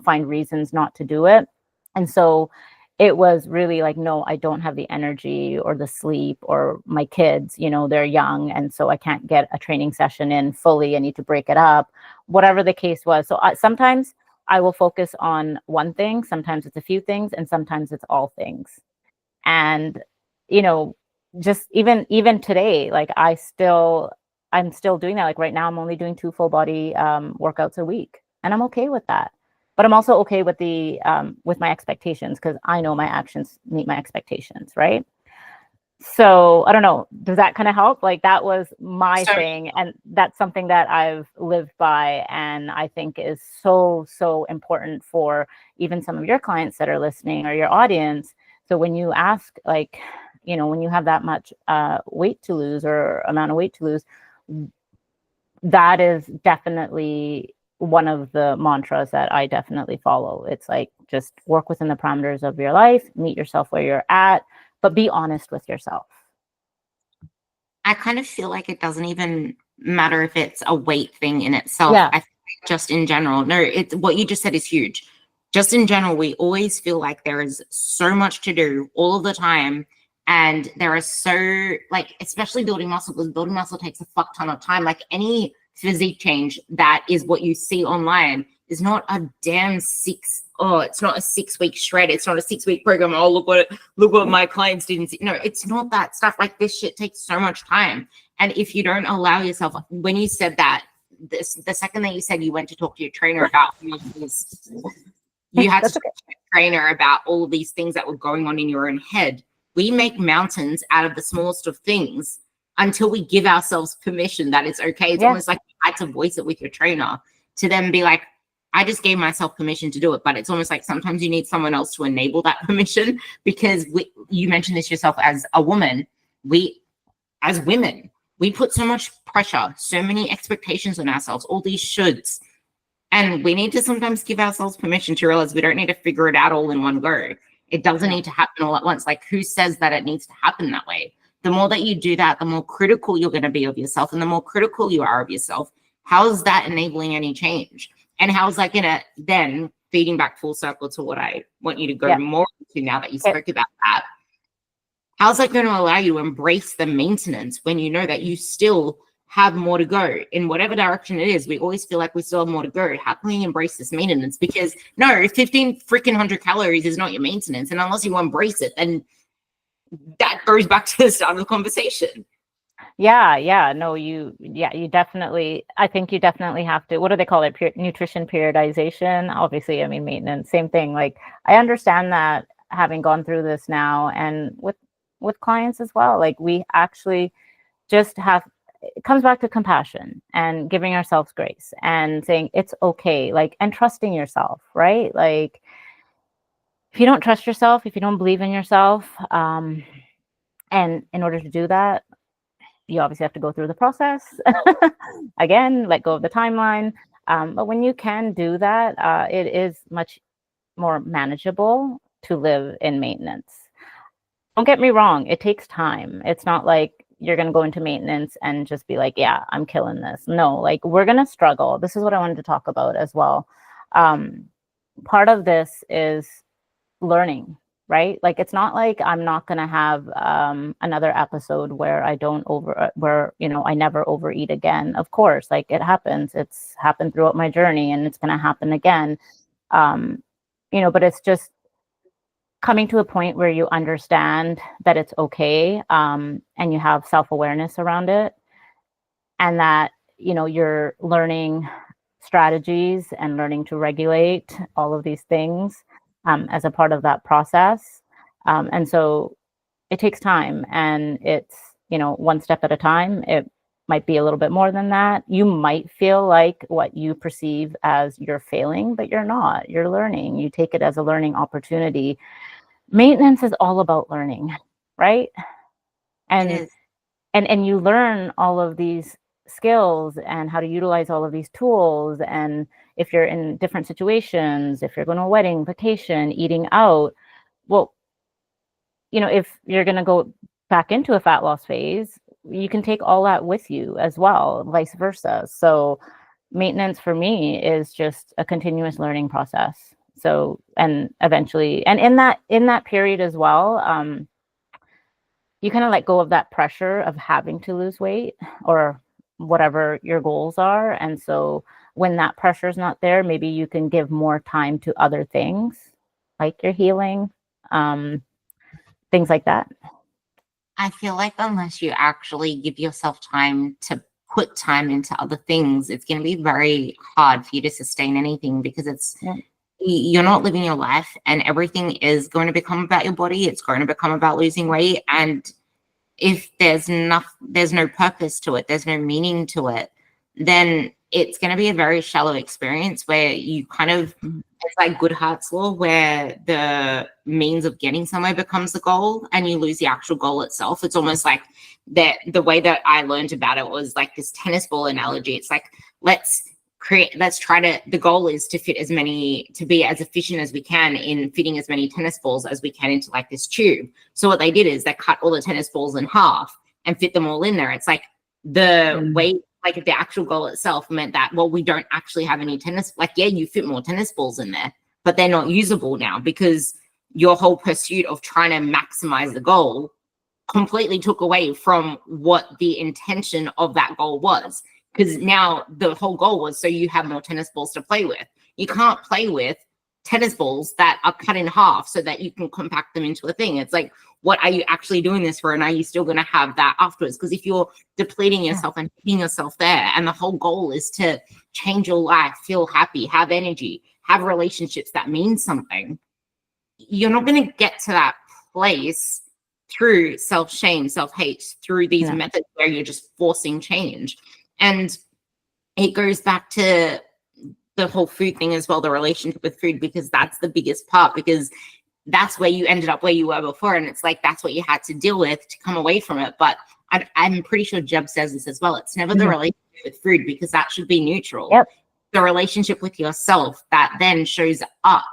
find reasons not to do it. And so it was really like, no, I don't have the energy or the sleep, or my kids, they're young. And so I can't get a training session in fully. I need to break it up, whatever the case was. So sometimes I will focus on one thing. Sometimes it's a few things, and sometimes it's all things. And, just even today, like I'm still doing that. Like right now I'm only doing 2 full body workouts a week, and I'm okay with that. But I'm also okay with with my expectations, because I know my actions meet my expectations, right? So I don't know, does that kind of help? Like, that was my thing, and that's something that I've lived by, and I think is so important for even some of your clients that are listening, or your audience. So when you ask, like, when you have that much weight to lose, or amount of weight to lose, that is definitely one of the mantras that I definitely follow. It's like, just work within the parameters of your life, meet yourself where you're at, but be honest with yourself. I kind of feel like it doesn't even matter if it's a weight thing in itself. Yeah. I think just in general, no, it's what you just said is huge. Just in general, we always feel like there is so much to do all of the time. And there is so, like, especially building muscle, because building muscle takes a fuck ton of time. Like, any physique change that is what you see online is not a damn it's not a 6-week shred. It's not a 6-week program. Oh, look what my clients didn't see. No, it's not that stuff. Like, this shit takes so much time. And if you don't allow yourself, when you said that, the second that you said you went to talk to your trainer about this, you had to talk to your trainer about all of these things that were going on in your own head. We make mountains out of the smallest of things until we give ourselves permission that it's okay. It's almost like you had to voice it with your trainer to then be like, I just gave myself permission to do it. But it's almost like sometimes you need someone else to enable that permission, because you mentioned this yourself as a woman. As women, we put so much pressure, so many expectations on ourselves, all these shoulds. And we need to sometimes give ourselves permission to realize we don't need to figure it out all in one go. It doesn't need to happen all at once. Like, who says that it needs to happen that way? The more that you do that, the more critical you're going to be of yourself. And the more critical you are of yourself, how is that enabling any change? And how is that going to then, feeding back full circle to what I want you to go more into now that you spoke about that, how's that going to allow you to embrace the maintenance when you know that you still have more to go in whatever direction it is? We always feel like we still have more to go. How can we embrace this maintenance? Because no, 15 freaking 100 calories is not your maintenance. And unless you embrace it, then that goes back to the start of the conversation. Yeah. No, you definitely, I think you definitely have to, what do they call it? Nutrition periodization. Obviously, I mean, maintenance, same thing. Like, I understand that having gone through this now and with clients as well, like we actually just have, it comes back to compassion and giving ourselves grace and saying it's okay, like, and trusting yourself, right? Like, if you don't trust yourself, if you don't believe in yourself, and in order to do that, you obviously have to go through the process again, let go of the timeline. But when you can do that, it is much more manageable to live in maintenance. Don't get me wrong, it takes time. It's not like you're going to go into maintenance and just be like, yeah, I'm killing this. No, like, we're going to struggle. This is what I wanted to talk about as well. Um, Part of this is learning, right? Like, it's not like I'm not going to have another episode where I don't where, I never overeat again. Of course, like, it happens. It's happened throughout my journey and it's going to happen again. Um, but it's just coming to a point where you understand that it's okay, and you have self-awareness around it, and that, you're learning strategies and learning to regulate all of these things, as a part of that process. And so it takes time, and it's, one step at a time. It might be a little bit more than that. You might feel like what you perceive as you're failing, but you're not. You're learning. You take it as a learning opportunity. Maintenance is all about learning, right? It And is. and you learn all of these skills and how to utilize all of these tools. And if you're in different situations, if you're going to a wedding, vacation, eating out, well, if you're going to go back into a fat loss phase, you can take all that with you as well, vice versa. So maintenance for me is just a continuous learning process. So, and eventually, and in that period as well, you kind of let go of that pressure of having to lose weight or whatever your goals are. And so when that pressure is not there, maybe you can give more time to other things like your healing, um, things like that. I feel like unless you actually give yourself time to put time into other things, it's going to be very hard for you to sustain anything because Yeah. you're not living your life, and everything is going to become about your body. It's going to become about losing weight. And if there's no purpose to it, there's no meaning to it, then it's going to be a very shallow experience where you kind of, Mhm. it's like Goodhart's law, where the means of getting somewhere becomes the goal and you lose the actual goal itself. It's almost like that. The way that I learned about it was like this tennis ball analogy. It's like, the goal is to be as efficient as we can in fitting as many tennis balls as we can into like this tube. So what they did is they cut all the tennis balls in half and fit them all in there. It's like the Mm. weight, like if the actual goal itself meant that, well, we don't actually have any tennis, like, yeah, you fit more tennis balls in there, but they're not usable now because your whole pursuit of trying to maximize the goal completely took away from what the intention of that goal was. Because now the whole goal was so you have more tennis balls to play with. You can't play with tennis balls that are cut in half so that you can compact them into a thing. It's like, what are you actually doing this for? And are you still going to have that afterwards? Because if you're depleting yourself and hitting yourself there, and the whole goal is to change your life, feel happy, have energy, have relationships that mean something, you're not going to get to that place through self-shame, self-hate, through these No. methods where you're just forcing change. And it goes back to the whole food thing as well, the relationship with food, because that's the biggest part, because that's where you ended up where you were before. And it's like, that's what you had to deal with to come away from it. But I'm pretty sure Jeb says this as well. It's never the Mhm. relationship with food, because that should be neutral. Yep. The relationship with yourself that then shows up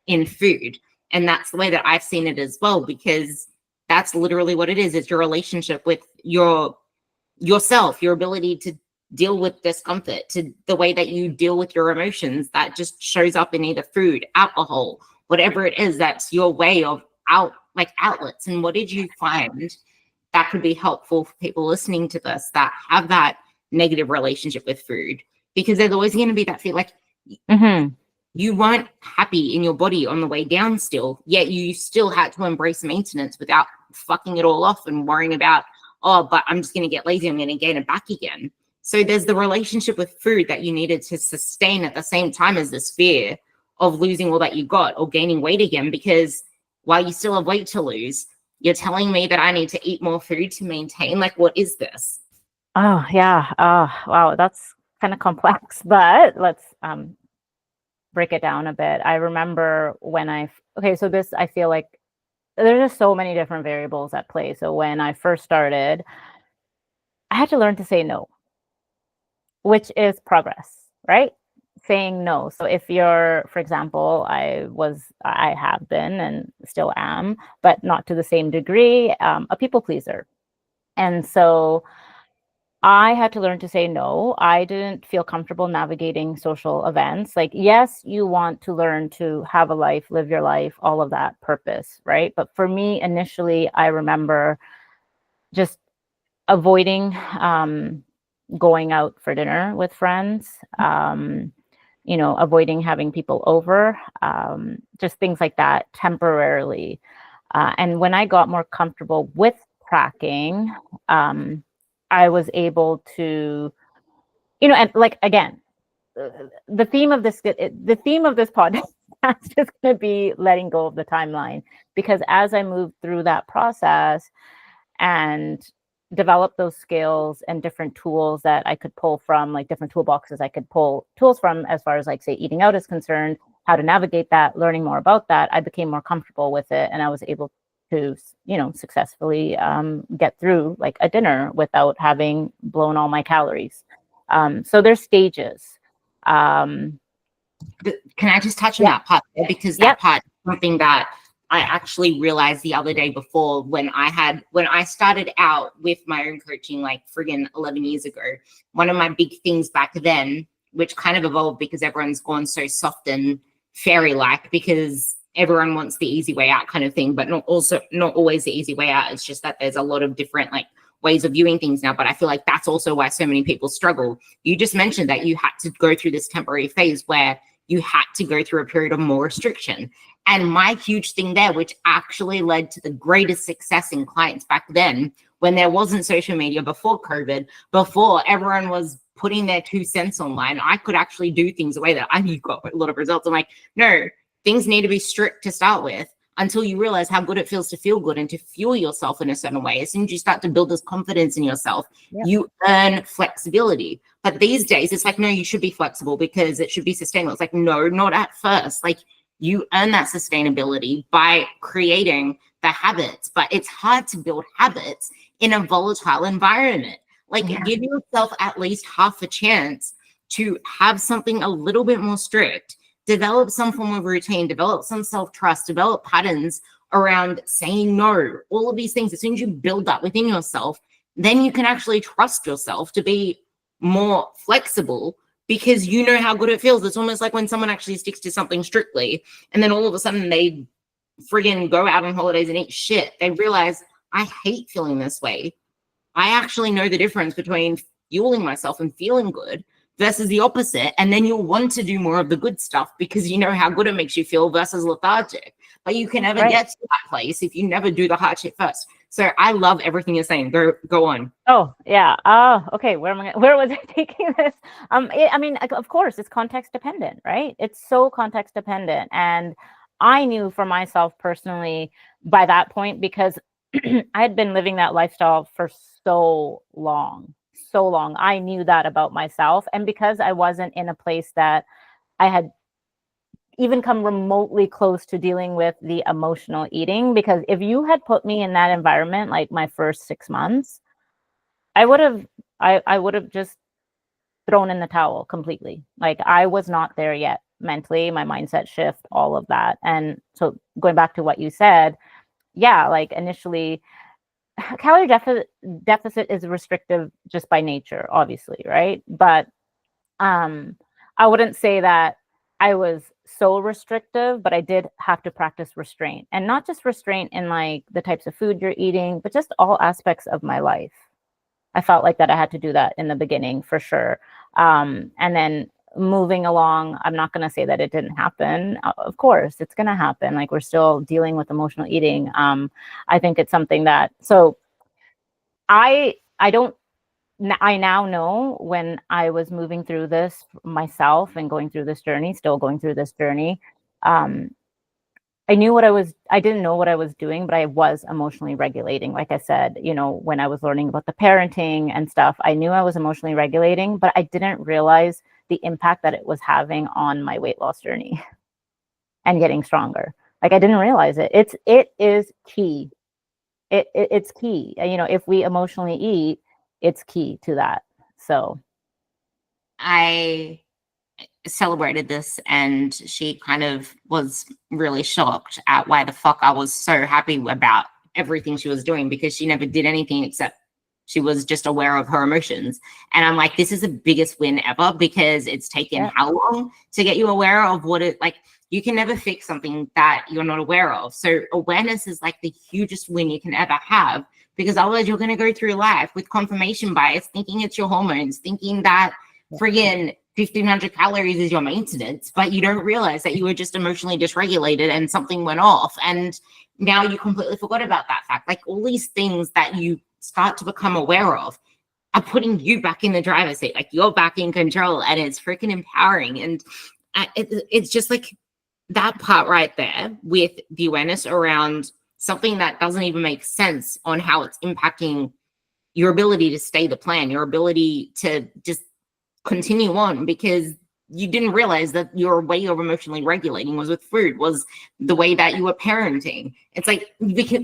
in food. And that's the way that I've seen it as well, because that's literally what it is. It's your relationship with yourself, your ability to deal with discomfort, to the way that you deal with your emotions, that just shows up in either food, alcohol, whatever it is. That's your way of outlets. And what did you find that could be helpful for people listening to this that have that negative relationship with food? Because there's always going to be that feel like Mm-hmm. you weren't happy in your body on the way down still, yet you still had to embrace maintenance without fucking it all off and worrying about, oh, but I'm just going to get lazy, I'm going to gain it back again. So there's the relationship with food that you needed to sustain at the same time as this fear of losing all that you got or gaining weight again, because while you still have weight to lose, you're telling me that I need to eat more food to maintain. Like, what is this? Oh, yeah. Oh, wow. That's kind of complex, but let's break it down a bit. I remember when okay, so this, I feel like there's just so many different variables at play. So when I first started, I had to learn to say no, which is progress, right? Saying no. So if you're, for example, I have been and still am, but not to the same degree, a people pleaser. And so I had to learn to say no. I didn't feel comfortable navigating social events. Like, yes, you want to learn to have a life, live your life, all of that purpose, right? But for me, initially, I remember just avoiding going out for dinner with friends, avoiding having people over, just things like that temporarily. And when I got more comfortable with tracking, I was able to, and like, again, the theme of this podcast is going to be letting go of the timeline, because as I moved through that process and develop those skills and different tools that I could pull from, like different toolboxes I could pull tools from, as far as like, say, eating out is concerned, how to navigate that, learning more about that, I became more comfortable with it, and I was able to, successfully get through like a dinner without having blown all my calories. So there's stages. Can I just touch on that part there? Because that part is something that I actually realized the other day before, when I started out with my own coaching, like friggin' 11 years ago. One of my big things back then, which kind of evolved because everyone's gone so soft and fairy-like, because everyone wants the easy way out kind of thing, but not always the easy way out. It's just that there's a lot of different like ways of viewing things now. But I feel like that's also why so many people struggle. You just mentioned that you had to go through this temporary phase where you had to go through a period of more restriction. And my huge thing there, which actually led to the greatest success in clients back then, when there wasn't social media, before COVID, before everyone was putting their 2 cents online, I could actually do things the way that I got a lot of results. I'm like, no, things need to be strict to start with, until you realize how good it feels to feel good and to fuel yourself in a certain way. As soon as you start to build this confidence in yourself, you earn flexibility. But these days, it's like, no, you should be flexible because it should be sustainable. It's like, no, not at first. Like, you earn that sustainability by creating the habits, but it's hard to build habits in a volatile environment. Like, give yourself at least half a chance to have something a little bit more strict, develop some form of routine, develop some self-trust, develop patterns around saying no, all of these things. As soon as you build that within yourself, then you can actually trust yourself to be more flexible, because you know how good it feels. It's almost like when someone actually sticks to something strictly, and then all of a sudden they friggin' go out on holidays and eat shit. They realize, I hate feeling this way. I actually know the difference between fueling myself and feeling good versus the opposite. And then you'll want to do more of the good stuff because you know how good it makes you feel versus lethargic. But you can never get to that place if you never do the hard shit first. So I love everything you're saying. Go on. Oh, yeah. Okay. Where was I taking this? I mean, of course, it's context dependent, right? It's so context dependent. And I knew for myself personally by that point, because I had been living that lifestyle for so long. I knew that about myself. And because I wasn't in a place that I had even come remotely close to dealing with the emotional eating, because if you had put me in that environment, like my first 6 months, I would have just thrown in the towel completely. Like, I was not there yet mentally, my mindset shift, all of that. And so going back to what you said, like initially, calorie deficit is restrictive just by nature, obviously, right? But I wouldn't say that I was so restrictive, but I did have to practice restraint, and not just restraint in like the types of food you're eating, but just all aspects of my life. I felt like that I had to do that in the beginning for sure. And then moving along, I'm not going to say that it didn't happen. Of course, it's going to happen. Like, we're still dealing with emotional eating. I think it's something that, so I don't I now know when I was moving through this myself and going through this journey, still going through this journey, um, I didn't know what I was doing, but I was emotionally regulating. Like I said, when I was learning about the parenting and stuff, I knew I was emotionally regulating, but I didn't realize the impact that it was having on my weight loss journey and getting stronger. Like I didn't realize it. It is key. It's key. If we emotionally eat, it's key to that. So I celebrated this, and she kind of was really shocked at why the fuck I was so happy about everything she was doing, because she never did anything except she was just aware of her emotions. And I'm like, this is the biggest win ever, because it's taken how long to get you aware of what it like. You can never fix something that you're not aware of. So awareness is like the hugest win you can ever have, because otherwise you're going to go through life with confirmation bias, thinking it's your hormones, thinking that friggin' 1,500 calories is your maintenance, but you don't realize that you were just emotionally dysregulated and something went off. And now you completely forgot about that fact. Like all these things that you start to become aware of are putting you back in the driver's seat. Like you're back in control, and it's freaking empowering. And it's just like that part right there with the awareness around something that doesn't even make sense on how it's impacting your ability to stay the plan, your ability to just continue on, because you didn't realize that your way of emotionally regulating was with food, was the way that you were parenting. It's like,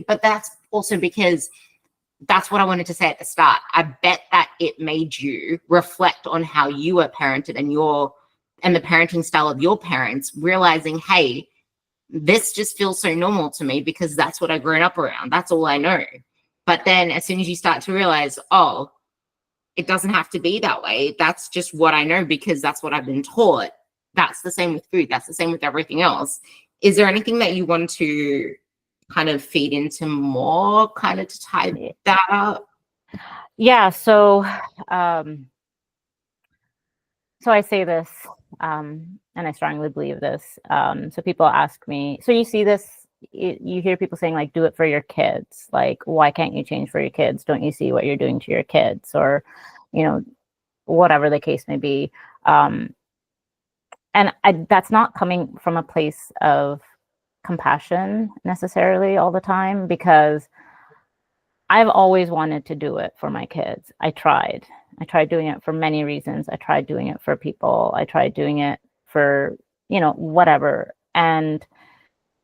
but that's also because that's what I wanted to say at the start. I bet that it made you reflect on how you were parented and the parenting style of your parents, realizing, hey, this just feels so normal to me because that's what I've grown up around. That's all I know. But then as soon as you start to realize, oh, it doesn't have to be that way. That's just what I know because that's what I've been taught. That's the same with food. That's the same with everything else. Is there anything that you want to kind of feed into more, kind of to tie that up? Yeah. So I say this, and I strongly believe this. So people ask me, so you see this, you hear people saying like, do it for your kids. Like, why can't you change for your kids? Don't you see what you're doing to your kids? Or, whatever the case may be. And that's not coming from a place of compassion necessarily all the time, because I've always wanted to do it for my kids. I tried doing it for many reasons. I tried doing it for people. I tried doing it for, whatever. And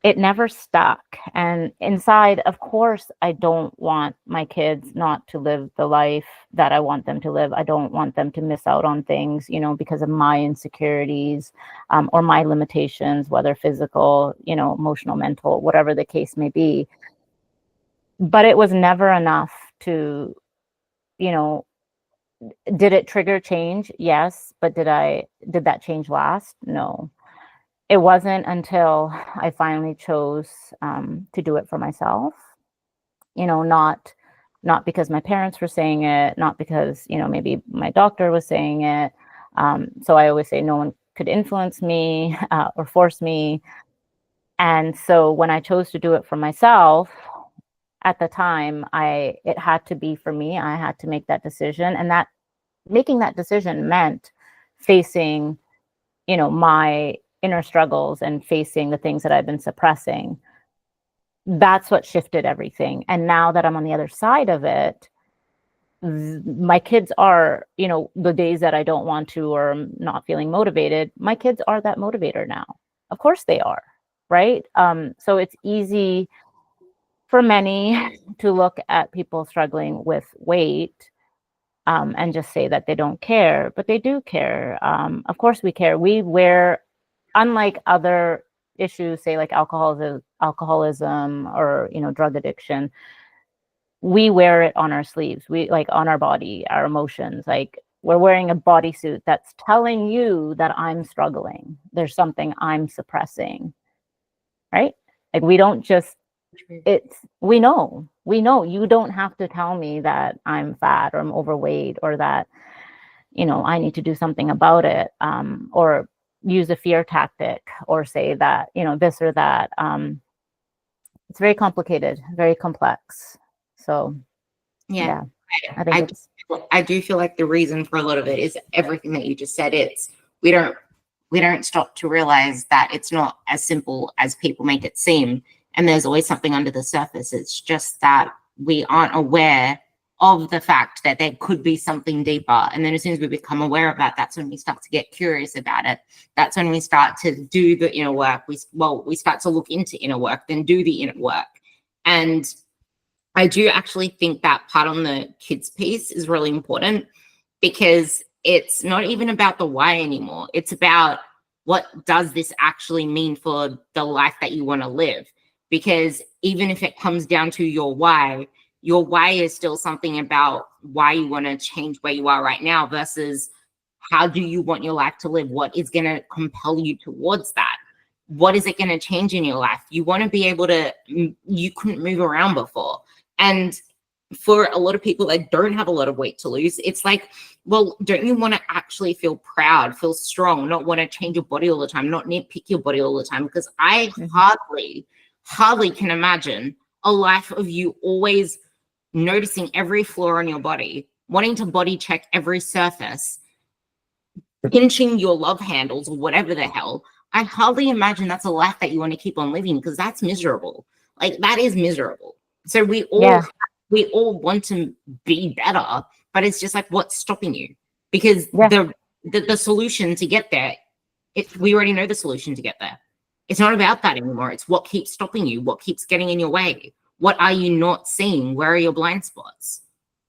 it never stuck. And inside, of course, I don't want my kids not to live the life that I want them to live. I don't want them to miss out on things, because of my insecurities, or my limitations, whether physical, emotional, mental, whatever the case may be. But it was never enough to, did it trigger change? Yes. But did that change last? No. It wasn't until I finally chose to do it for myself, not because my parents were saying it, not because, maybe my doctor was saying it. So I always say no one could influence me or force me. And so when I chose to do it for myself, at the time, it had to be for me. I had to make that decision, and that making that decision meant facing, my inner struggles and facing the things that I've been suppressing. That's what shifted everything. And now that I'm on the other side of it, my kids are, the days that I don't want to or I'm not feeling motivated, my kids are that motivator now. Of course they are, right? So it's easy for many to look at people struggling with weight and just say that they don't care, but they do care. Of course we care. Unlike other issues, say like alcoholism or, drug addiction, we wear it on our sleeves. We like on our body, our emotions, like we're wearing a bodysuit that's telling you that I'm struggling. There's something I'm suppressing, right? Like we don't just, we know you don't have to tell me that I'm fat or I'm overweight or that, I need to do something about it, or use a fear tactic or say that, this or that. It's very complicated, very complex. So, Yeah. I think it's I do feel like the reason for a lot of it is everything that you just said. It's we don't stop to realize that it's not as simple as people make it seem, and there's always something under the surface. It's just that we aren't aware of the fact that there could be something deeper. And then as soon as we become aware of that, that's when we start to get curious about it. That's when we start to do the inner work. We start to look into inner work, then do the inner work. And I do actually think that part on the kids piece is really important, because it's not even about the why anymore. It's about, what does this actually mean for the life that you want to live? Because even if it comes down to your why is still something about why you want to change where you are right now versus how do you want your life to live? What is going to compel you towards that? What is it going to change in your life? You want to be able to, you couldn't move around before. And for a lot of people that don't have a lot of weight to lose, it's like, well, don't you want to actually feel proud, feel strong, not want to change your body all the time, not nitpick your body all the time? Because I hardly can imagine a life of you always noticing every flaw on your body, wanting to body check every surface, pinching your love handles or whatever the hell. I hardly imagine that's a life that you want to keep on living, because that's miserable. Like, that is miserable. So we all want to be better, but it's just like, what's stopping you? Because the solution to get there, we already know the solution to get there. It's not about that anymore. It's what keeps stopping you, what keeps getting in your way. What are you not seeing? Where are your blind spots?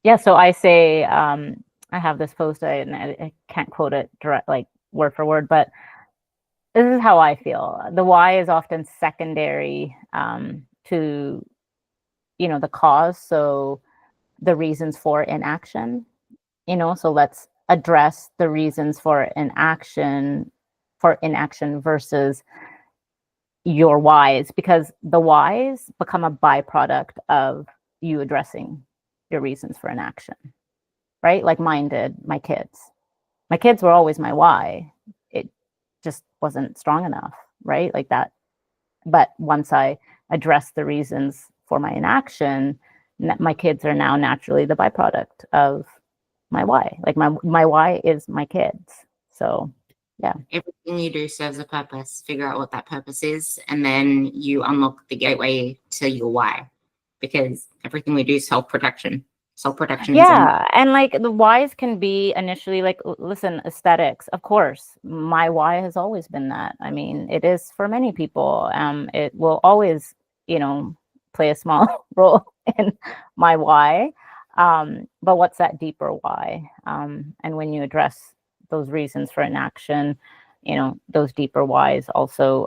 Yeah, so I say, I have this post, and I can't quote it direct, like word for word, but this is how I feel. The why is often secondary to, the cause. So the reasons for inaction, so let's address the reasons for inaction versus your whys, because the whys become a byproduct of you addressing your reasons for inaction, right? Like mine did. My kids were always my why. It just wasn't strong enough, right? Like that. But once I addressed the reasons for my inaction, my kids are now naturally the byproduct of my why. Like my why is my kids. So yeah. Everything you do serves a purpose. Figure out what that purpose is, and then you unlock the gateway to your why. Because everything we do is self-protection. Self-protection. Yeah, and like the whys can be initially like, listen, aesthetics. Of course, my why has always been that. I mean, it is for many people. It will always, play a small role in my why. But what's that deeper why? And when you address those reasons for inaction, those deeper whys also,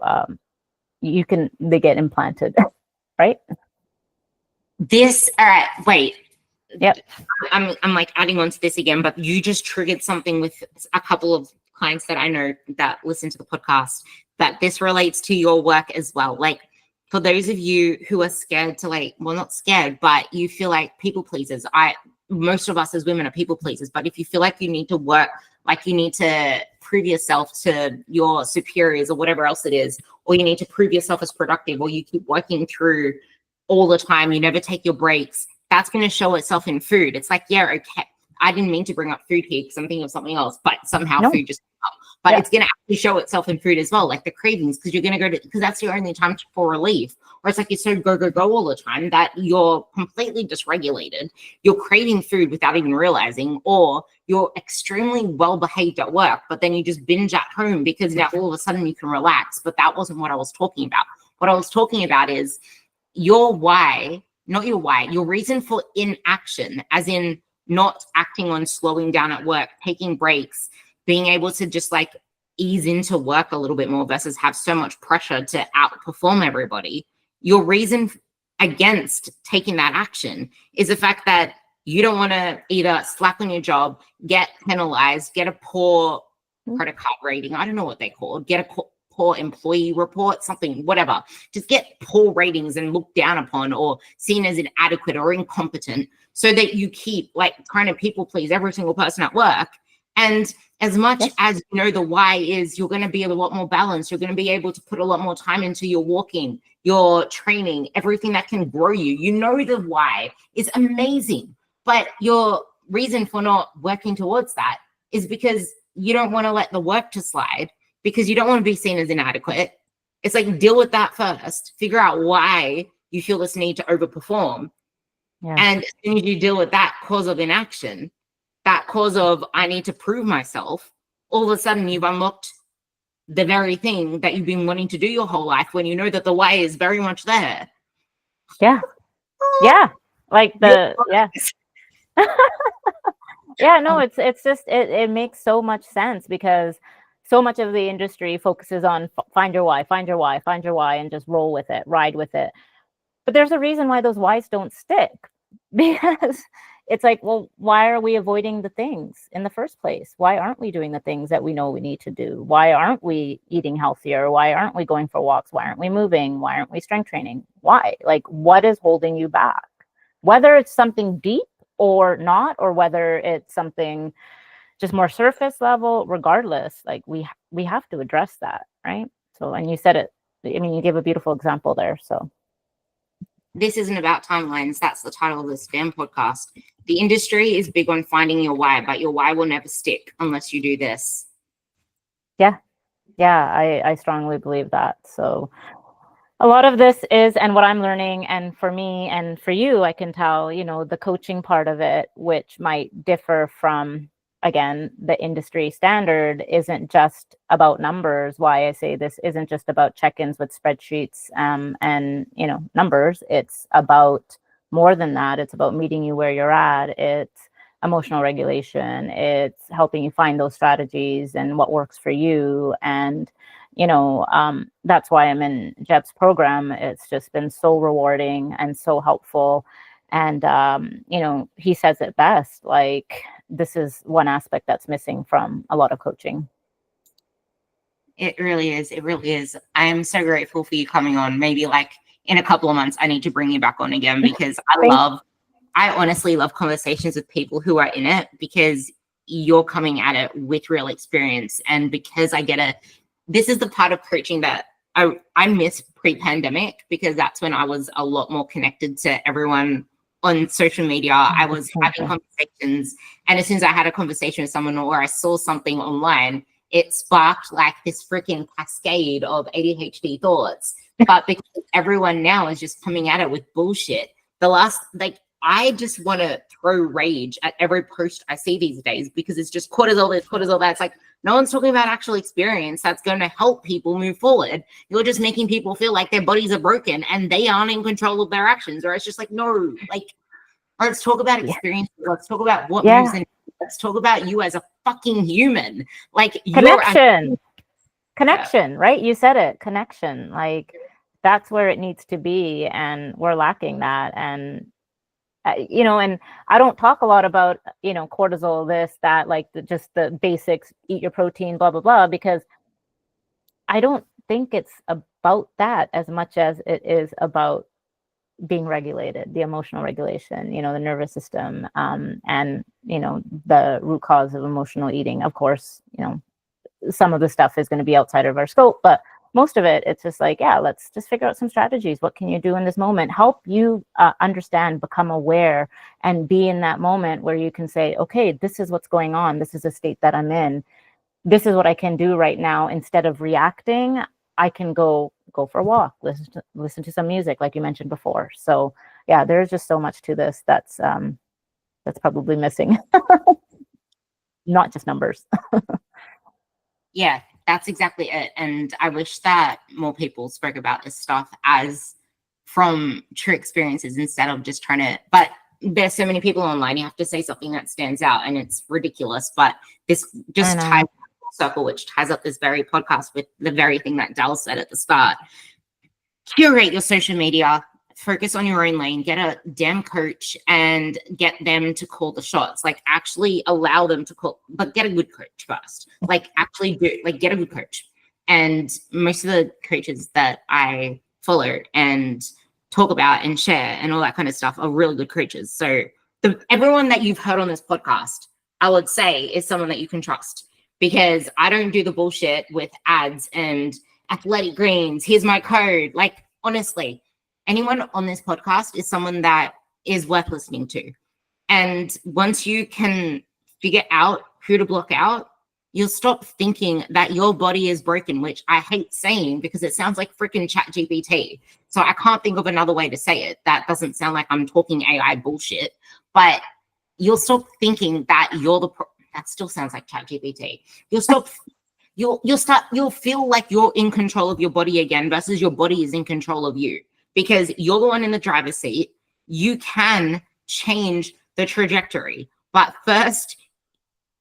they get implanted, right? All right, wait. Yep. I'm like adding on to this again, but you just triggered something with a couple of clients that I know that listen to the podcast, that this relates to your work as well. Like, for those of you who are scared to not scared, but you feel like people pleasers. Most of us as women are people pleasers, but if you feel like you need to work, like you need to prove yourself to your superiors or whatever else it is, or you need to prove yourself as productive, or you keep working through all the time, you never take your breaks, that's going to show itself in food. It's like, yeah, okay, I didn't mean to bring up food here because I'm thinking of something else, but somehow food just came up. But it's going to actually show itself in food as well, like the cravings, because you're going to go to, because that's your only time for relief. Or it's like you're so go all the time that you're completely dysregulated. You're craving food without even realizing, or you're extremely well behaved at work, but then you just binge at home because now all of a sudden you can relax. But that wasn't what I was talking about. What I was talking about is your why, not your why, your reason for inaction, as in not acting on slowing down at work, taking breaks, being able to just like ease into work a little bit more versus have so much pressure to outperform everybody. Your reason against taking that action is the fact that you don't want to either slack on your job, get penalized, get a poor credit card rating. I don't know what they call it. Get a poor employee report, something, whatever. Just get poor ratings and looked down upon or seen as inadequate or incompetent, so that you keep like trying to people please every single person at work. And as much as the why is, you're going to be a lot more balanced. You're going to be able to put a lot more time into your walking, your training, everything that can grow you. The why is amazing. But your reason for not working towards that is because you don't want to let the work to slide, because you don't want to be seen as inadequate. It's like, deal with that first, figure out why you feel this need to overperform. Yeah. And as soon as you deal with that cause of inaction, that cause of I need to prove myself, all of a sudden you've unlocked the very thing that you've been wanting to do your whole life, when you know that the why is very much there. Yeah. Yeah. Like yeah. Yeah, no, it's just it makes so much sense, because so much of the industry focuses on find your why, find your why, find your why, and just roll with it, ride with it. But there's a reason why those whys don't stick, because it's like, well, why are we avoiding the things in the first place? Why aren't we doing the things that we know we need to do? Why aren't we eating healthier? Why aren't we going for walks? Why aren't we moving? Why aren't we strength training? Why? Like, what is holding you back? Whether it's something deep or not, or whether it's something just more surface level, regardless, like we have to address that, right? So, and you said it, I mean, you gave a beautiful example there. So this isn't about timelines. That's the title of this damn podcast. The industry is big on finding your why, but your why will never stick unless you do this. yeah, I strongly believe that. So a lot of this is, and what I'm learning, and for me and for you, I can tell, you know, the coaching part of it, which might differ from, again, the industry standard, isn't just about numbers. Why I say this isn't just about check-ins with spreadsheets and, you know, numbers. It's about more than that. It's about meeting you where you're at. It's emotional regulation. It's helping you find those strategies and what works for you. And you know, that's why I'm in Jeb's program. It's just been so rewarding and so helpful. And, you know, he says it best, like, this is one aspect that's missing from a lot of coaching. It really is. It really is. I am so grateful for you coming on. Maybe like in a couple of months, I need to bring you back on again, because I honestly love conversations with people who are in it, because you're coming at it with real experience. And because this is the part of coaching that I miss pre-pandemic, because that's when I was a lot more connected to everyone on social media. I was having conversations, and as soon as I had a conversation with someone or I saw something online, it sparked like this freaking cascade of ADHD thoughts. But because everyone now is just coming at it with bullshit, I just want to throw rage at every post I see these days, because it's just cortisol this, cortisol that. It's like, no one's talking about actual experience that's going to help people move forward. You're just making people feel like their bodies are broken and they aren't in control of their actions. Or it's just like, no, like, let's talk about experience. Let's talk about what moves in. Let's talk about you as a fucking human. Like, connection, right? You said it, connection. Like, that's where it needs to be, and we're lacking that. And you know, and I don't talk a lot about, you know, cortisol, this, that, like just the basics, eat your protein, blah, blah, blah, because I don't think it's about that as much as it is about being regulated, the emotional regulation, you know, the nervous system, and, you know, the root cause of emotional eating. Of course, you know, some of the stuff is going to be outside of our scope, but most of it, it's just like, yeah, let's just figure out some strategies. What can you do in this moment? Help you understand, become aware, and be in that moment where you can say, okay, this is what's going on. This is the state that I'm in. This is what I can do right now. Instead of reacting, I can go for a walk, listen to some music, like you mentioned before. So yeah, there's just so much to this that's probably missing. Not just numbers. Yeah, that's exactly it. And I wish that more people spoke about this stuff as from true experiences, instead of just trying to, but there's so many people online, you have to say something that stands out, and it's ridiculous. But this just ties circle, which ties up this very podcast with the very thing that Dal said at the start. Curate your social media, focus on your own lane, get a damn coach and get them to call the shots. Like, actually allow them to call, but get a good coach first. Like, actually get a good coach. And most of the coaches that I follow and talk about and share and all that kind of stuff are really good coaches. So everyone that you've heard on this podcast, I would say, is someone that you can trust, because I don't do the bullshit with ads and athletic greens. Here's my code. Like, honestly, anyone on this podcast is someone that is worth listening to. And once you can figure out who to block out, you'll stop thinking that your body is broken, which I hate saying because it sounds like freaking ChatGPT. So I can't think of another way to say it. That doesn't sound like I'm talking AI bullshit, but you'll stop thinking that that still sounds like ChatGPT. You'll feel like you're in control of your body again versus your body is in control of you, because you're the one in the driver's seat. You can change the trajectory, but first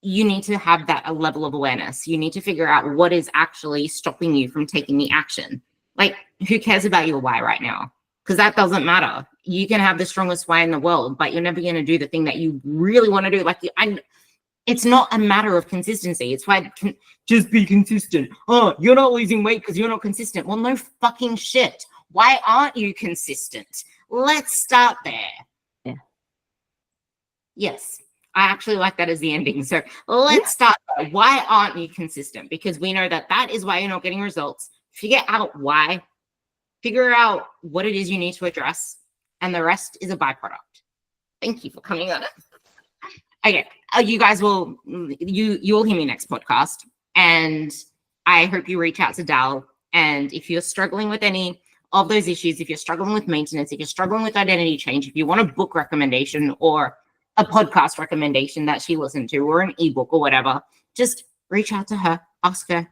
you need to have that level of awareness. You need to figure out what is actually stopping you from taking the action. Like, who cares about your why right now? Because that doesn't matter. You can have the strongest why in the world, but you're never going to do the thing that you really want to do. Like, it's not a matter of consistency. It's why just be consistent. Oh, you're not losing weight because you're not consistent. Well, no fucking shit. Why aren't you consistent? Let's start there. Yeah. Yes. I actually like that as the ending. So let's start there. Why aren't you consistent? Because we know that is why you're not getting results. Figure out why. Figure out what it is you need to address. And the rest is a byproduct. Thank you for coming on it. Okay. You guys will, you'll hear me next podcast. And I hope you reach out to Dal. And if you're struggling with any of those issues, if you're struggling with maintenance, if you're struggling with identity change, if you want a book recommendation or a podcast recommendation that she listened to or an ebook or whatever, just reach out to her, ask her.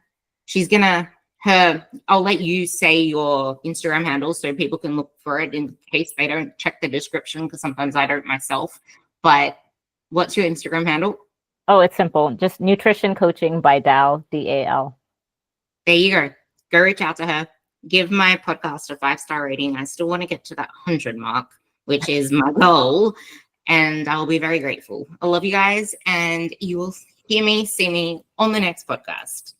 I'll let you say your Instagram handle so people can look for it in case they don't check the description, because sometimes I don't myself. But what's your Instagram handle? Oh, it's simple. Just Nutrition Coaching by Dal, DAL. There you go. Go reach out to her. Give my podcast a 5-star rating. I still want to get to that 100 mark, which is my goal. And I'll be very grateful. I love you guys. And you will hear me, see me on the next podcast.